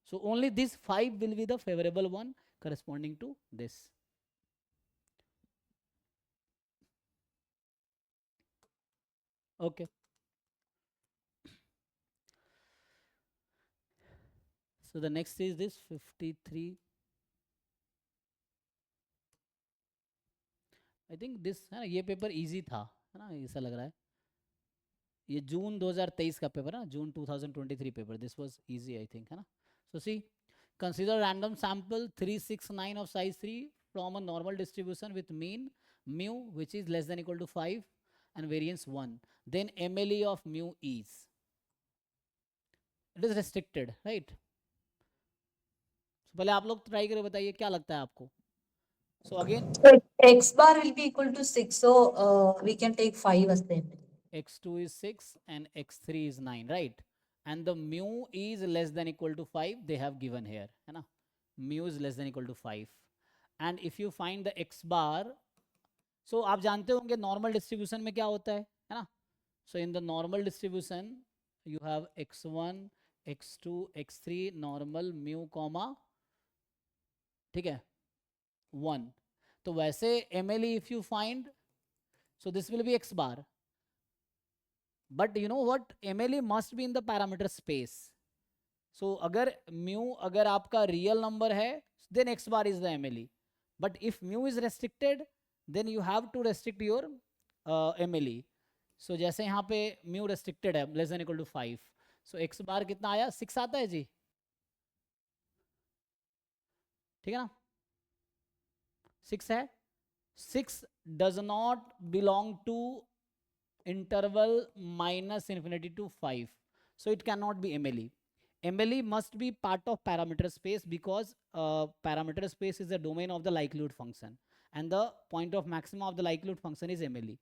Speaker 1: So only these 5 will be the favorable one corresponding to this. Okay. So the next is this 53. I think this है ना, ये paper easy था, है ना, ऐसा लग रहा है. ये जून 2023 का पेपर है ना, जून 2023 paper. This was easy I think, है ना. So see, consider random sample 369 of size 3 from a normal distribution with mean mu which is less than equal to 5 and variance 1. Then MLE of mu is. It is restricted, right? So पहले आप लोग try करके बताइए क्या लगता है आपको. So again,
Speaker 2: X bar will be equal to 6, so we can take 5 as the ML.
Speaker 1: x2 is 6 and x3 is 9, right? And the mu is less than equal to 5 they have given here, है ना. Mu is less than equal to 5. And if you find the x bar, so आप जानते होंगे normal distribution में क्या होता है ना. So in the normal distribution you have x1 x2 x3 normal mu comma, ठीक है, 1. तो वैसे MLE if you find, so this will be x bar. But you know what, MLE must be in the parameter space. So अगर mu अगर आपका real number है, then x bar is the MLE. But if mu is restricted, then you have to restrict your MLE. So जैसे यहाँ पे mu restricted है less than equal to 5. So x bar कितना आया? 6 आता है जी, ठीक है ना. 6 है. 6 does not belong to interval minus infinity to 5. So it cannot be MLE. MLE must be part of parameter space because parameter space is the domain of the likelihood function and the point of maxima of the likelihood function is MLE.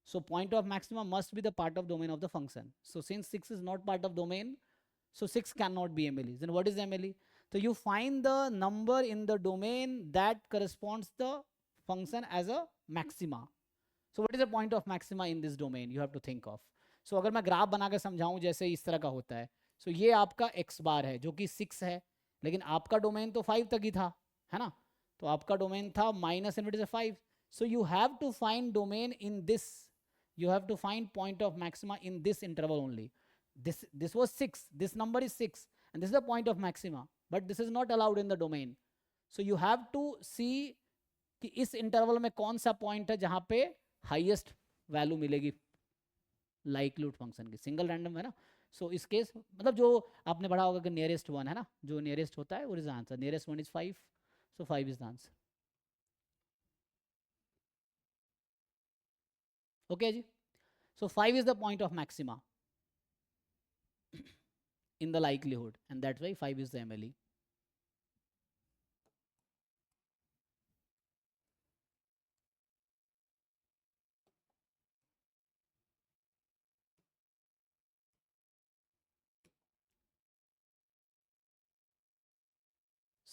Speaker 1: So point of maxima must be the part of domain of the function. So since 6 is not part of domain, So 6 cannot be MLE. Then what is MLE? So you find the number in the domain that corresponds the function as a maxima. So what is the point of maxima in this domain? You have to think of. So अगर मैं graph बना के समझाऊं जैसे इस तरह का होता है, so ये आपका x बार है जो कि 6 है, लेकिन आपका डोमेन तो 5 तक ही था, है ना? तो आपका डोमेन था माइनस इनफिनिटी से 5. So you have to find domain in this. You have to find point of maxima in this interval only. This was 6. This number is 6, and this is the point of maxima. But this is not allowed in the domain. So you have to see कि इस interval में कौन सा point है जहां पे highest value मिलेगी likelihood function की. सिंगल रैंडम है ना. सो इस केस मतलब जो आपने पढ़ा होगा कि नियरेस्ट वन है ना, जो नियरेस्ट होता है वो is answer. Nearest one is 5. So 5 is the answer. Okay जी. So 5 is the point of maxima in the likelihood, and that's why 5 is the MLE.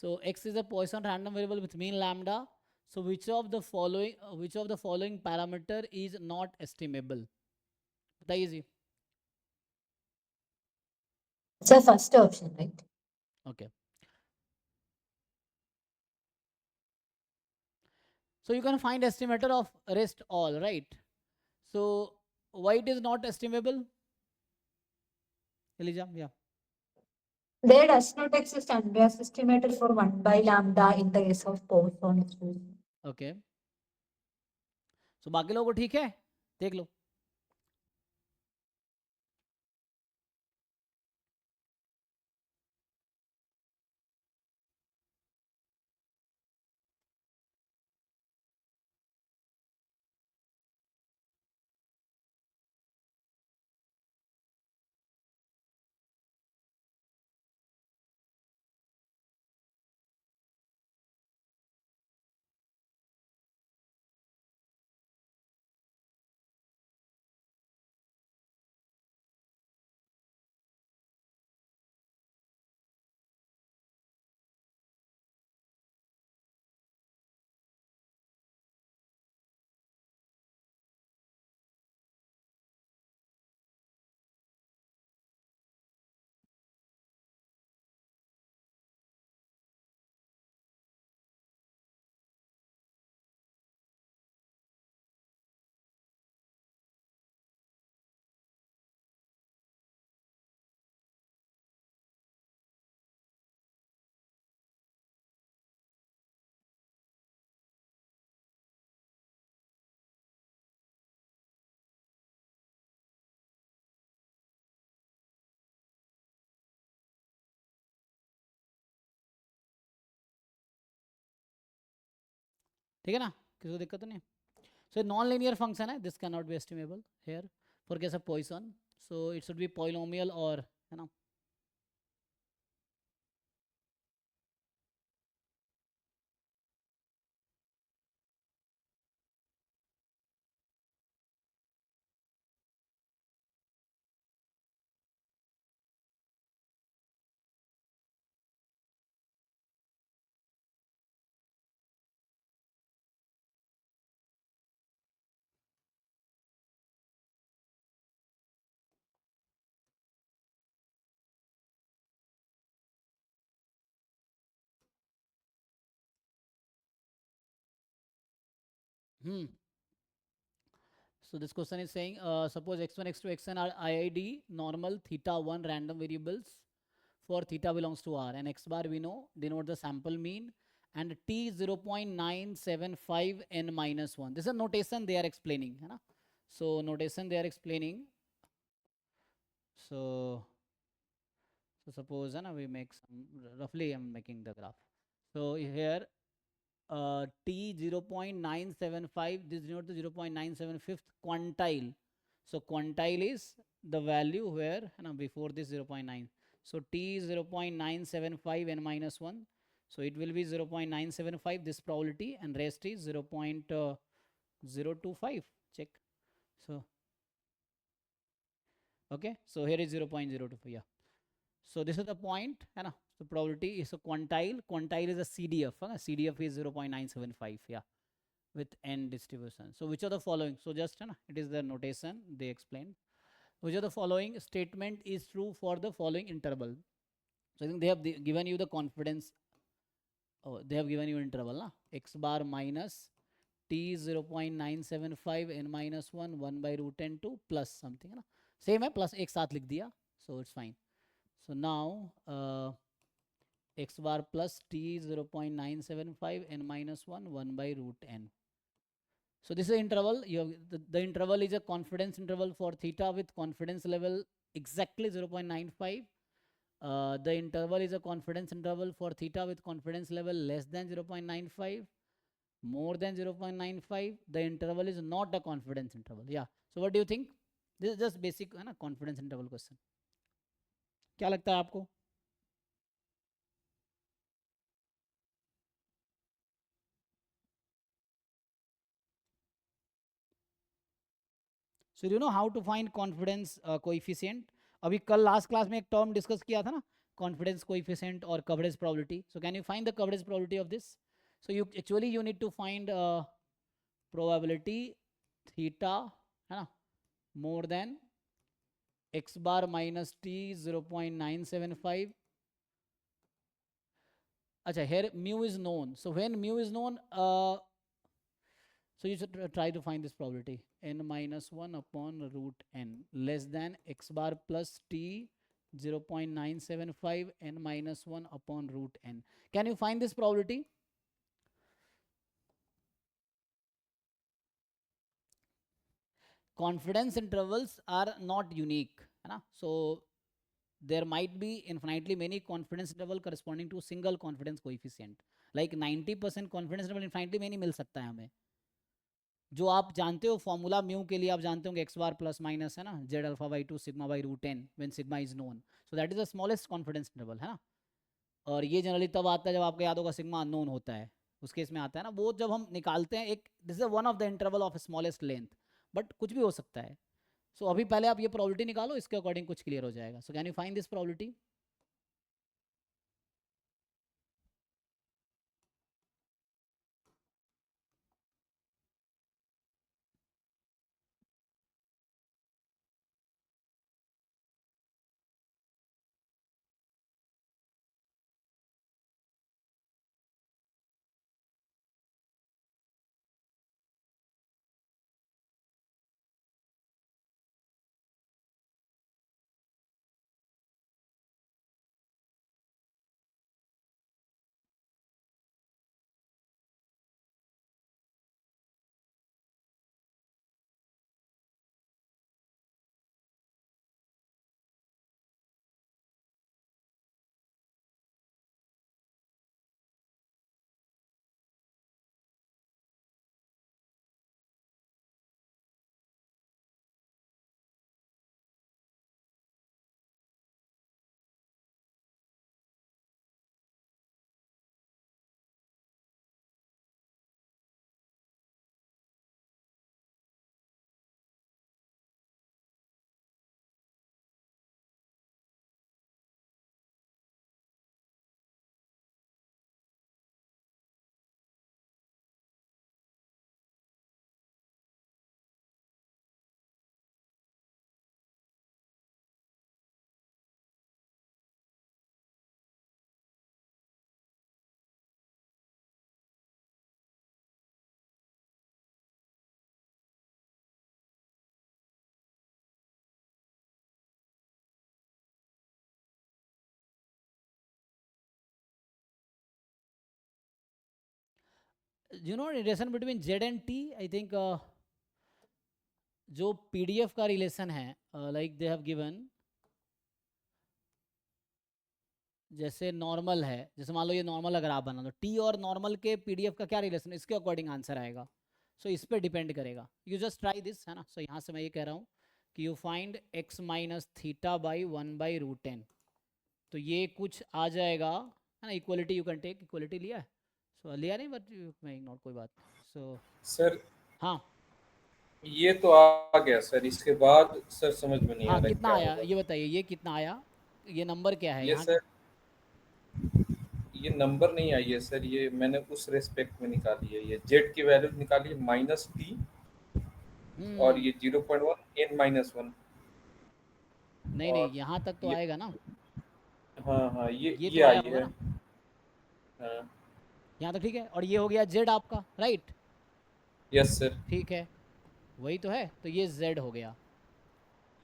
Speaker 1: So x is a Poisson random variable with mean lambda. So which of the following parameter is not estimable? बताइए जी.
Speaker 2: It's a first option, right?
Speaker 1: Okay. So you can find estimator of rest all, right? So why it is not estimable? Elijah, yeah.
Speaker 2: There does not exist unbiased estimator for 1 by lambda in the case of Poisson distribution.
Speaker 1: Okay. So बाकी लोगों को ठीक है, देख लो. ठीक है ना, किसी को दिक्कत तो नहीं. So नॉन लीनियर फंक्शन है, this can not be estimable here for case of Poisson. So it should be polynomial और, है ना. So this question is saying, suppose x1, x2, xn are IID normal theta 1 random variables for theta belongs to R, and x bar we know denote the sample mean, and t 0.975 n minus 1. This is a notation they are explaining, है ना. So notation they are explaining. So suppose है ना, we make some, roughly I'm making the graph. So here t 0.975, this denotes the 0.975th quantile. So quantile is the value where, you know, before this 0.9. So t is 0.975 n minus 1. So it will be 0.975 this probability, and rest is 0.025. Check. So okay, so here is 0.025. Yeah. So this is the point, है ना? So probability is a quantile. Quantile is a CDF. है ना? CDF is 0.975. Yeah, with n distribution. So which of the following? So just है ना? It is the notation they explained. Which of the following statement is true for the following interval? So I think they have given you the confidence. Oh, they have given you interval, na? X bar minus t 0.975 n minus 1 by root n 2 plus something, है ना? Same है, plus एक साथ लिख दिया, so it's fine. So now x bar plus t 0.975 n minus 1 by root n. So this is interval. You have the interval is a confidence interval for theta with confidence level exactly 0.95. The interval is a confidence interval for theta with confidence level less than 0.95, more than 0.95. The interval is not a confidence interval. Yeah. So what do you think? This is just basic है ना confidence interval question. क्या लगता है आपको? So do you know how to find confidence coefficient? अभी कल last class में एक टर्म डिस्कस किया था ना, confidence coefficient or coverage probability. So can you find the coverage probability of this? So you actually you need to find probability theta है ना more than x bar minus t 0.975. अच्छा, here mu is known. So when mu is known, so you should try to find this probability n minus 1 upon root n less than x bar plus t 0.975 n minus 1 upon root n. Can you find this probability? Confidence intervals are not unique, है ना? So there might be infinitely many confidence interval corresponding to single confidence coefficient. Like 90% confidence interval infinitely many मिल सकता है हमें. जो आप जानते हो formula mu के लिए आप जानते होंगे एक्स बार प्लस माइनस है ना Z alpha by 2 sigma by root n when sigma is known. So that is the smallest confidence interval, है ना? और ये जनरली तब आता है जब आपको याद होगा सिग्मा अननोन होता है, उस केस में आता है ना, वो जब हम निकालते हैं एक this is one of the interval of smallest length, but कुछ भी हो सकता है. सो अभी पहले आप ये प्रोबेबिलिटी निकालो, इसके अकॉर्डिंग कुछ क्लियर हो जाएगा. सो can you find this probability? You know relation between Z and T, I think जो पीडीएफ का रिलेशन है, लाइक दे हैव गिवन, जैसे नॉर्मल है, जैसे मान लो ये नॉर्मल अगर आप बना दो, टी और नॉर्मल के पीडीएफ का क्या रिलेशन है, इसके अकॉर्डिंग आंसर आएगा. सो इस पर डिपेंड करेगा. यू जस्ट ट्राई दिस, है ना? सो यहाँ से मैं ये कह रहा हूँ कि you find X minus theta by 1 by root n. तो ये कुछ आ जाएगा, है ना? Equality you can take, equality लिया है, सो लिया नहीं, बट मैं इग्नोर, कोई बात. सो
Speaker 4: सर
Speaker 1: हाँ
Speaker 4: ये तो आ गया सर, इसके बाद सर समझ में नहीं आ
Speaker 1: हाँ
Speaker 4: रहा है
Speaker 1: कितना
Speaker 4: क्या
Speaker 1: आया
Speaker 4: होगा.
Speaker 1: ये बताइए, ये कितना आया? ये नंबर क्या है
Speaker 4: ये
Speaker 1: यहाँ?
Speaker 4: सर ये नंबर नहीं आई है सर, ये मैंने उस रेस्पेक्ट में निकाली है, ये जेड की वैल्यू निकाली है -t और
Speaker 1: हम्म,
Speaker 4: ये 0.1 n-1
Speaker 1: नहीं नहीं,
Speaker 4: और
Speaker 1: यहाँ तक तो
Speaker 4: ये
Speaker 1: आएगा ना,
Speaker 4: हाँ हाँ
Speaker 1: ये
Speaker 4: ये
Speaker 1: तो आया
Speaker 4: आई
Speaker 1: होगा
Speaker 4: है।
Speaker 1: ना,
Speaker 4: हाँ
Speaker 1: यहाँ तक ठीक है। और ये हो गया जेड आपका, राइट?
Speaker 4: Yes sir.
Speaker 1: ठीक है, वही तो है, तो ये जेड हो गया।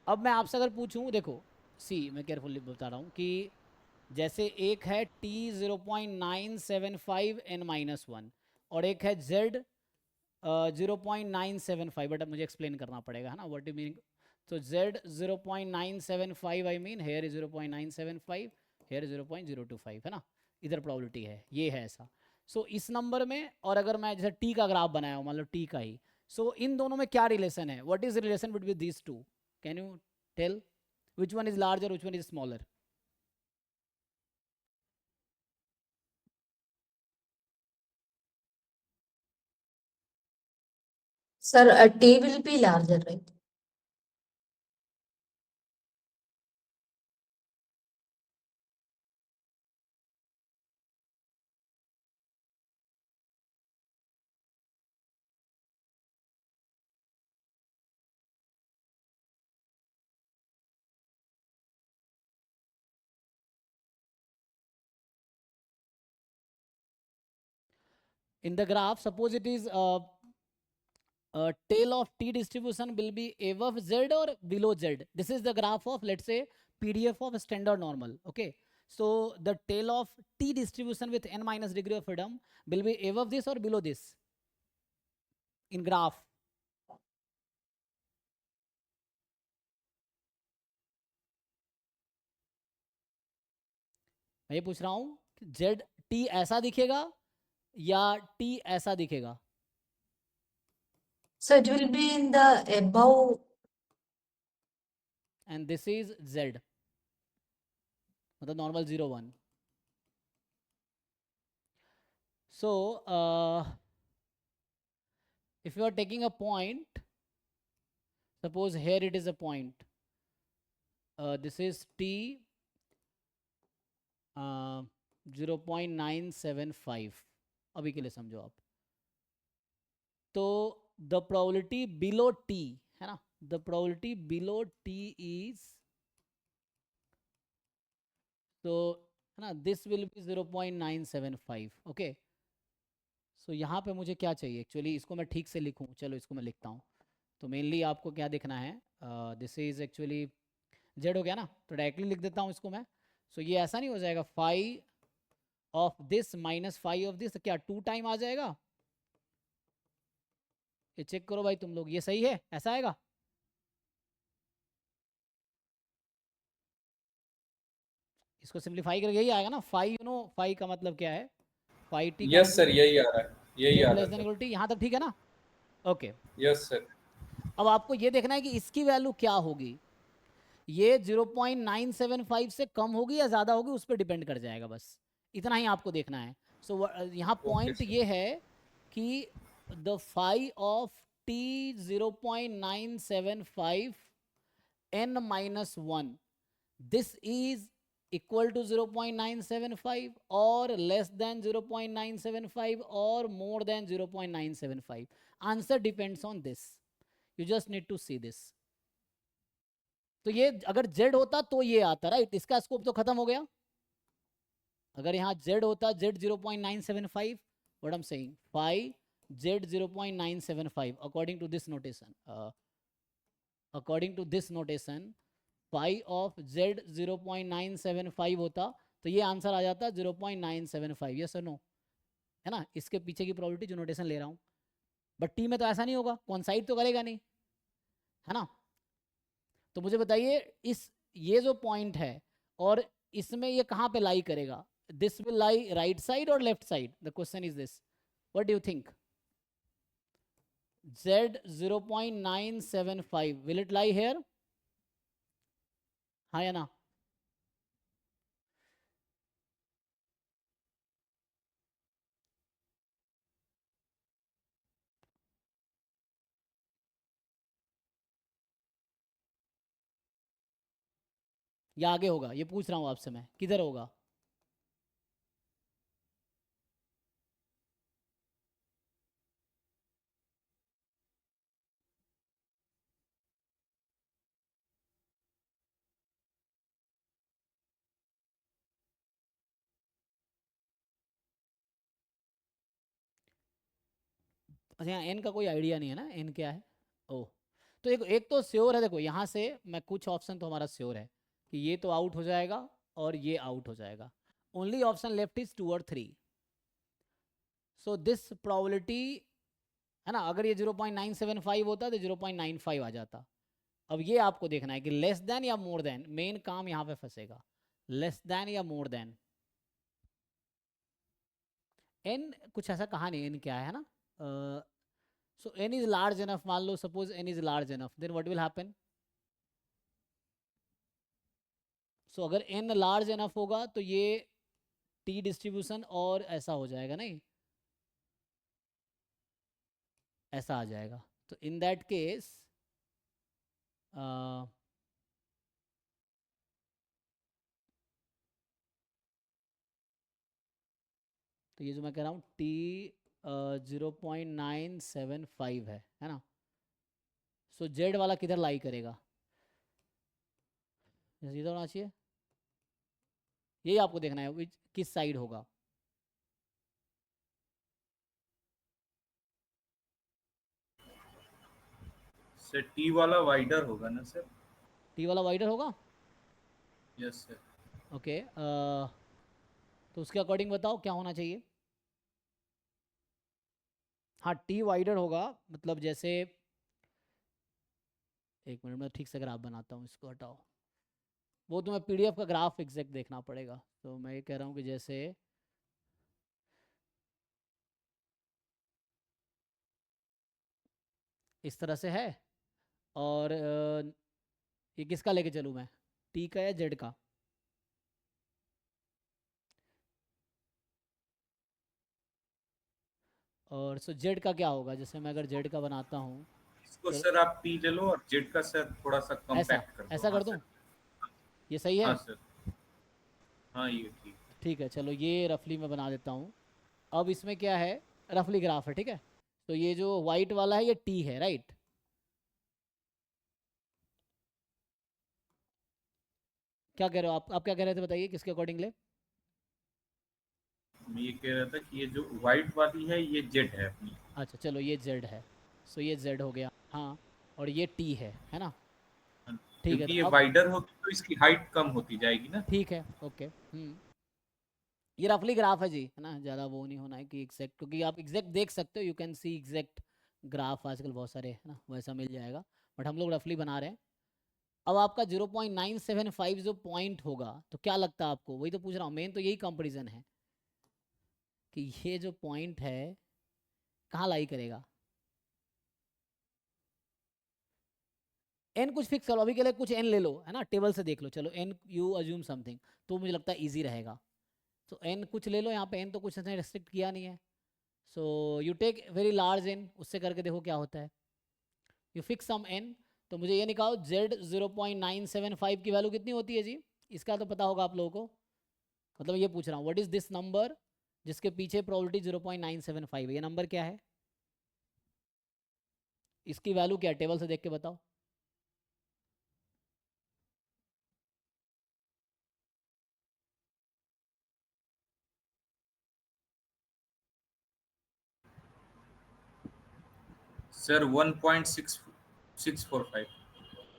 Speaker 1: अब मैं आपसे अगर पूछूं, देखो सी, मैं केयरफुली बता रहा हूँ कि जैसे एक है टी 0.975 n-1 और एक है जेड 0.975, बट अब मुझे एक्सप्लेन करना पड़ेगा, है ना, व्हाट यू मीन। तो Z 0.975, I mean here is 0.975, here 0.025, है ना, इधर प्रोबेबिलिटी है, ये है ऐसा। सो इस नंबर में, और अगर मैं जैसे टी का ग्राफ बनाया हूँ, मान लो टी का ही, सो इन दोनों में क्या रिलेशन है, what is relation between these two, can you tell which one is larger, which one is smaller?
Speaker 2: Sir, T will be larger, right?
Speaker 1: In the graph, suppose it is tail of t distribution will be above z or below z. This is the graph of, let's say, PDF of standard normal. Okay, so the tail of t distribution with n minus degree of freedom will be above this or below this in graph. मैं ये पूछ रहा हूँ Z T ऐसा दिखेगा या T ऐसा दिखेगा?
Speaker 2: So it will be in the above.
Speaker 1: And this is Z, मतलब normal 0 1. So if you are taking a point, suppose here it is a point, this is t 0.975, अभी के लिए समझो आप। तो द प्रोबेबिलिटी बिलो टी, है ना, the probability below T is, तो है ना, दिस विल बी 0.975. ओके, सो यहाँ पे मुझे क्या चाहिए एक्चुअली, इसको मैं ठीक से लिखूँ, चलो इसको मैं लिखता हूँ। तो मेनली आपको क्या देखना है, दिस इज एक्चुअली जेड हो गया ना, तो डायरेक्टली लिख देता हूँ इसको मैं। सो ये ऐसा नहीं हो जाएगा, five of this minus five of this, क्या 2 टाइम आ जाएगा? ये चेक करो भाई तुम लोग, ये सही है, ऐसा आएगा? इसको सिंप्लीफाई करके यही आएगा ना, फाइव, यू नो फाइव का मतलब क्या है, फाइव टी का
Speaker 4: यस सर,
Speaker 1: मतलब
Speaker 4: यही आ रहा है, यही आ
Speaker 1: जेड
Speaker 4: रहा
Speaker 1: लेस
Speaker 4: है
Speaker 1: देन
Speaker 4: सर।
Speaker 1: इक्वल टी, यहाँ तक ठीक है ना? Okay,
Speaker 4: yes sir.
Speaker 1: अब आपको ये देखना है कि इसकी वैल्यू क्या होगी, ये 0.975 से कम होगी या ज़्यादा होगी, उस पर डिपेंड कर जाएगा, बस इतना ही आपको देखना है। सो यहाँ
Speaker 4: ओके
Speaker 1: पॉइंट
Speaker 4: सर।
Speaker 1: ये है कि the five of T 0.975 n-1, this is equal to 0.975 or less than 0.975 or more than 0.975. Answer depends on this. You just need to see this. तो ये अगर z होता तो ये आता, राइट, इसका स्कोप तो खत्म हो गया। अगर यहाँ z होता, z 0.975, what I'm saying, phi z 0.975 according to this notation, according to this notation phi of z 0.975 होता, तो ये आंसर आ जाता 0.975, यस और नो, है ना, इसके पीछे की प्रोबेबिलिटी जो नोटेशन ले रहा हूँ। बट टी में तो ऐसा नहीं होगा, कॉन्साइड तो करेगा नहीं, है ना। तो मुझे बताइए इस, ये जो पॉइंट है और इसमें ये कहाँ पे लाई करेगा, this will lie right side और left side, the question is this, what do you think? z 0.975 will it lie here, हाँ या ना? या आगे होगा, ये पूछ रहा हूँ आपसे मैं, किधर होगा? अच्छा यहाँ एन का कोई आइडिया नहीं है ना, एन क्या है? ओ, तो एक तो श्योर है, देखो यहाँ से मैं कुछ ऑप्शन तो हमारा श्योर है कि ये तो आउट हो जाएगा और ये आउट हो जाएगा। ओनली ऑप्शन लेफ्ट इज 2 और 3। सो दिस प्रोबेबिलिटी है ना, अगर ये 0.975 होता तो 0.95 आ जाता। अब ये आपको देखना है कि लेस देन या मोर देन, मेन काम यहाँ पे फंसेगा, लेस देन या मोर देन। एन कुछ ऐसा कहा नहीं एन क्या है ना। So n is large enough, मान लो suppose n is large enough, then what will happen? So अगर एन लार्ज इनफ होगा तो ये टी डिस्ट्रीब्यूशन और ऐसा हो जाएगा, नहीं ऐसा आ जाएगा। तो इन दैट केस तो ये जो मैं कह रहा हूँ टी 0.975 है ना। सो जेड वाला किधर लाई करेगा? जैसे इधर होना चाहिए, यही आपको देखना है किस साइड होगा।
Speaker 4: सर टी वाला वाइडर होगा ना सर?
Speaker 1: टी वाला वाइडर होगा,
Speaker 4: यस सर।
Speaker 1: ओके। तो उसके अकॉर्डिंग बताओ क्या होना चाहिए? हाँ टी वाइडर होगा, मतलब जैसे एक मिनट में ठीक से ग्राफ बनाता हूँ, इसको हटाओ, वो तुम्हें पीडीएफ का ग्राफ एग्जैक्ट देखना पड़ेगा। तो मैं ये कह रहा हूँ कि जैसे इस तरह से है, और ये किसका लेके चलूँ मैं, टी का या जेड का? और सो जेड का क्या होगा, जैसे मैं अगर जेड का बनाता हूँ
Speaker 4: इसको
Speaker 1: तो
Speaker 4: सर आप टी ले लो और जेड का सर थोड़ा सा कॉम्पैक्ट कर दो।
Speaker 1: ऐसा कर
Speaker 4: हाँ
Speaker 1: दूँ,
Speaker 4: सर।
Speaker 1: ये सही है?
Speaker 4: हाँ सर, हाँ ये ठीक।
Speaker 1: ठीक है चलो, ये रफली मैं बना देता हूँ। अब इसमें क्या है, रफली ग्राफ है, ठीक है। तो ये जो वाइट वाला है ये टी है, राइट? क्या कह रहे हो आप क्या कह रहे थे बताइए, किसके अकॉर्डिंगली?
Speaker 4: मैं ये कह रहा था कि ये जो व्हाइट वाली है ये जेड है अपनी।
Speaker 1: अच्छा चलो ये जेड है, सो ये जेड हो गया, हाँ। और ये टी है ना? ठीक है,
Speaker 4: क्योंकि
Speaker 1: तो
Speaker 4: ये
Speaker 1: अब
Speaker 4: वाइडर होगी तो इसकी हाइट कम होती जाएगी ना।
Speaker 1: ठीक है, ओके। ये रफली ग्राफ है जी, है ना, ज़्यादा वो नहीं होना है कि एग्जैक्ट, क्योंकि आप एग्जैक्ट देख सकते हो, you can see exact graph आजकल बहुत सारे है ना, वैसा मिल जाएगा, बट हम लोग रफली बना रहे हैं। अब आपका 0.975 जो पॉइंट होगा, तो क्या लगता है आपको? वही तो पूछ रहा हूँ, मेन तो यही कंपेरिजन है कि ये जो पॉइंट है कहाँ लाई करेगा। एन कुछ फिक्स करो अभी के लिए, कुछ एन ले लो, है ना, टेबल से देख लो, चलो एन यू अज्यूम समथिंग, तो मुझे लगता है ईजी रहेगा। तो एन कुछ ले लो यहाँ पे, एन तो कुछ इसने रेस्ट्रिक्ट किया नहीं है। So you take very large N, उससे करके देखो क्या होता है। यू फिक्स सम एन, तो मुझे ये निकालो जेड 0.975 की वैल्यू कितनी होती है जी? इसका तो पता होगा आप लोगों को, मतलब ये पूछ रहा हूँ व्हाट इज दिस नंबर जिसके पीछे प्रोबेबिलिटी 0.975 है, ये नंबर क्या है? इसकी वैल्यू क्या है, टेबल से देख के बताओ।
Speaker 4: सर 1.6645।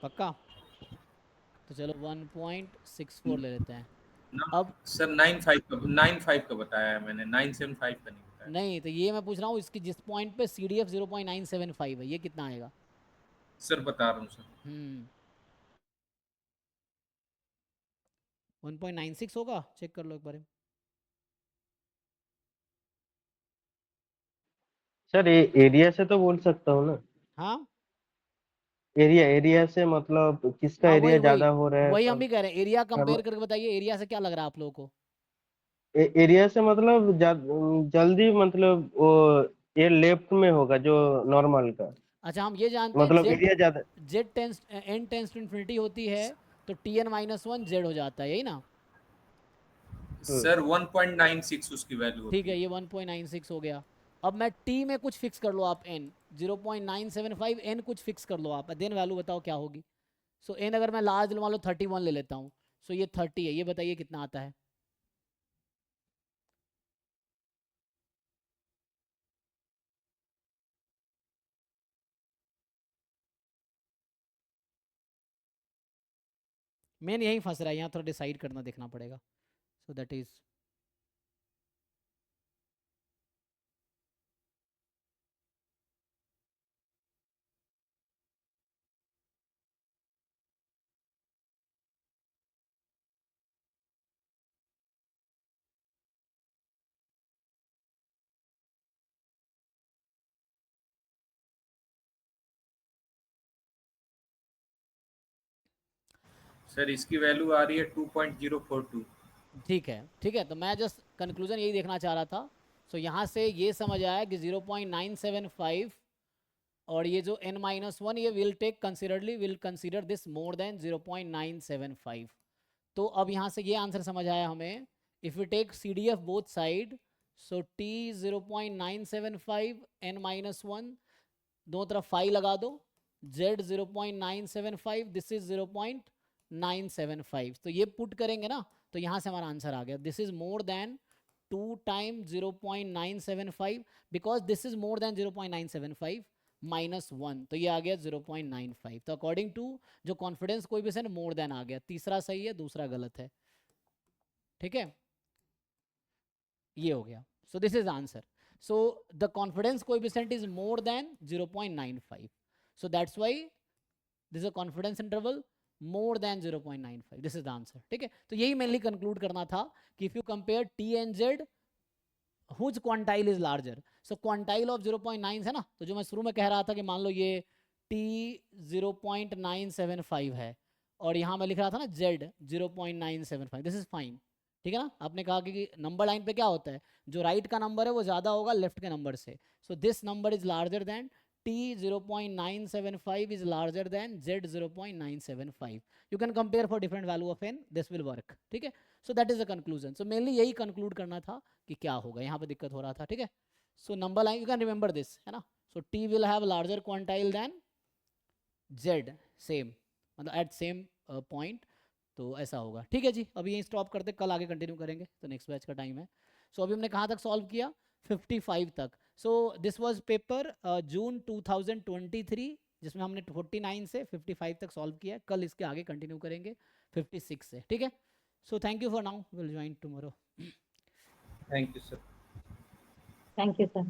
Speaker 1: पक्का? तो चलो 1.64 ले लेते हैं।
Speaker 4: ना
Speaker 1: अब
Speaker 4: सर 95 का बताया है मैंने, 975 का नहीं बताया।
Speaker 1: नहीं, तो ये मैं पूछ रहा हूँ इसकी जिस पॉइंट पे सी डी एफ 0.975 है, ये कितना आएगा?
Speaker 4: सर बता रहा हूँ सर।
Speaker 1: 1.96 होगा, चेक कर लो एक बार।
Speaker 3: सर एरिया से तो बोल सकता हूँ ना,
Speaker 1: हाँ
Speaker 3: एरिया से मतलब किसका
Speaker 1: हाँ,
Speaker 3: एरिया
Speaker 1: वही वही
Speaker 3: ज्यादा हो रहा है
Speaker 1: वही हम
Speaker 3: तब।
Speaker 1: भी कह रहे हैं, एरिया
Speaker 3: हम
Speaker 1: कंपेयर करके बताइए, एरिया से क्या लग रहा है आप लोगों को?
Speaker 3: एरिया से मतलब जल्दी मतलब वो ये लेफ्ट में होगा जो नॉर्मल का,
Speaker 1: अच्छा हम ये जानते हैं
Speaker 3: मतलब
Speaker 1: जेड
Speaker 3: एरिया ज्यादा।
Speaker 1: Z tends N tends to infinity होती है, तो tn माइनस वन जेड हो जाता है, यही ना?
Speaker 4: सर 1.96 उसकी वैल्यू
Speaker 1: ठीक
Speaker 4: होती
Speaker 1: है,
Speaker 4: है।
Speaker 1: ये 1.96 हो गया। अब मैं t में कुछ फिक्स कर लो आप, n 0.975, n कुछ फिक्स कर लो आप, देन वैल्यू बताओ क्या होगी। सो n अगर मैं लार्ज मान लो 31 ले लेता हूँ, सो ये 30 है, ये बताइए कितना आता है। मेन यही फंस रहा है, यहाँ थोड़ा डिसाइड करना देखना पड़ेगा। सो दैट इज
Speaker 4: सर इसकी वैल्यू आ रही है 2.042।
Speaker 1: ठीक है, तो मैं जस्ट कंक्लूजन यही देखना चाह रहा था। सो यहाँ से ये समझ आया कि 0.975 और ये जो n माइनस वन, ये will consider this more than 0.975। तो अब यहाँ से ये आंसर समझ आया हमें। If you take CDF both side, so t 0.975 n minus one, दोनों तरफ 5 लगा दो, z 0.975, दिस इज 0.975। तो ये पुट करेंगे ना, तो यहाँ से हमारा आंसर आ गया, this is more than 2 time 0.975, because this is more than 0.975 minus one, तो ये आ गया 0.95। तो अकॉर्डिंग टू जो कॉन्फिडेंस कोएफिशिएंट मोर देन आ गया, तीसरा सही है, दूसरा गलत है। ठीक है, ये हो गया। सो this is answer. So the confidence coefficient is more than 0.95. So that's why this is a confidence interval more than 0.95. This is the answer. ठीक है, तो यही mainly conclude करना था कि if you compare t and z, whose quantile is larger? So quantile of 0.9 है ना, तो जो मैं शुरू में कह रहा था कि मान लो ये t 0.975 है और यहाँ मैं लिख रहा था ना z 0.975, दिस इज फाइन। ठीक है ना, आपने कहा कि नंबर लाइन पे क्या होता है, जो राइट का नंबर है वो ज़्यादा होगा लेफ्ट के नंबर से। So this number is larger than t 0.975 is larger than z 0.975. You can compare for different value of n, this will work. ठीक है, so that is the conclusion. So mainly यही conclude करना था कि क्या होगा, यहाँ पे दिक्कत हो रहा था। ठीक है, so number line you can remember this, है ना। So t will have larger quantile than z, same मतलब at same point, तो ऐसा होगा। ठीक है जी, अभी यहीं स्टॉप करते, कल आगे कंटिन्यू करेंगे, तो नेक्स्ट बैच का टाइम है। सो अभी हमने कहाँ तक सॉल्व किया, 55 तक। सो दिस वाज पेपर जून 2023, जिसमें हमने 49 से 55 तक सॉल्व किया है। कल इसके आगे कंटिन्यू करेंगे 56 से। ठीक है, so thank you for now, will join tomorrow.
Speaker 4: Thank you sir.
Speaker 2: Thank you, sir.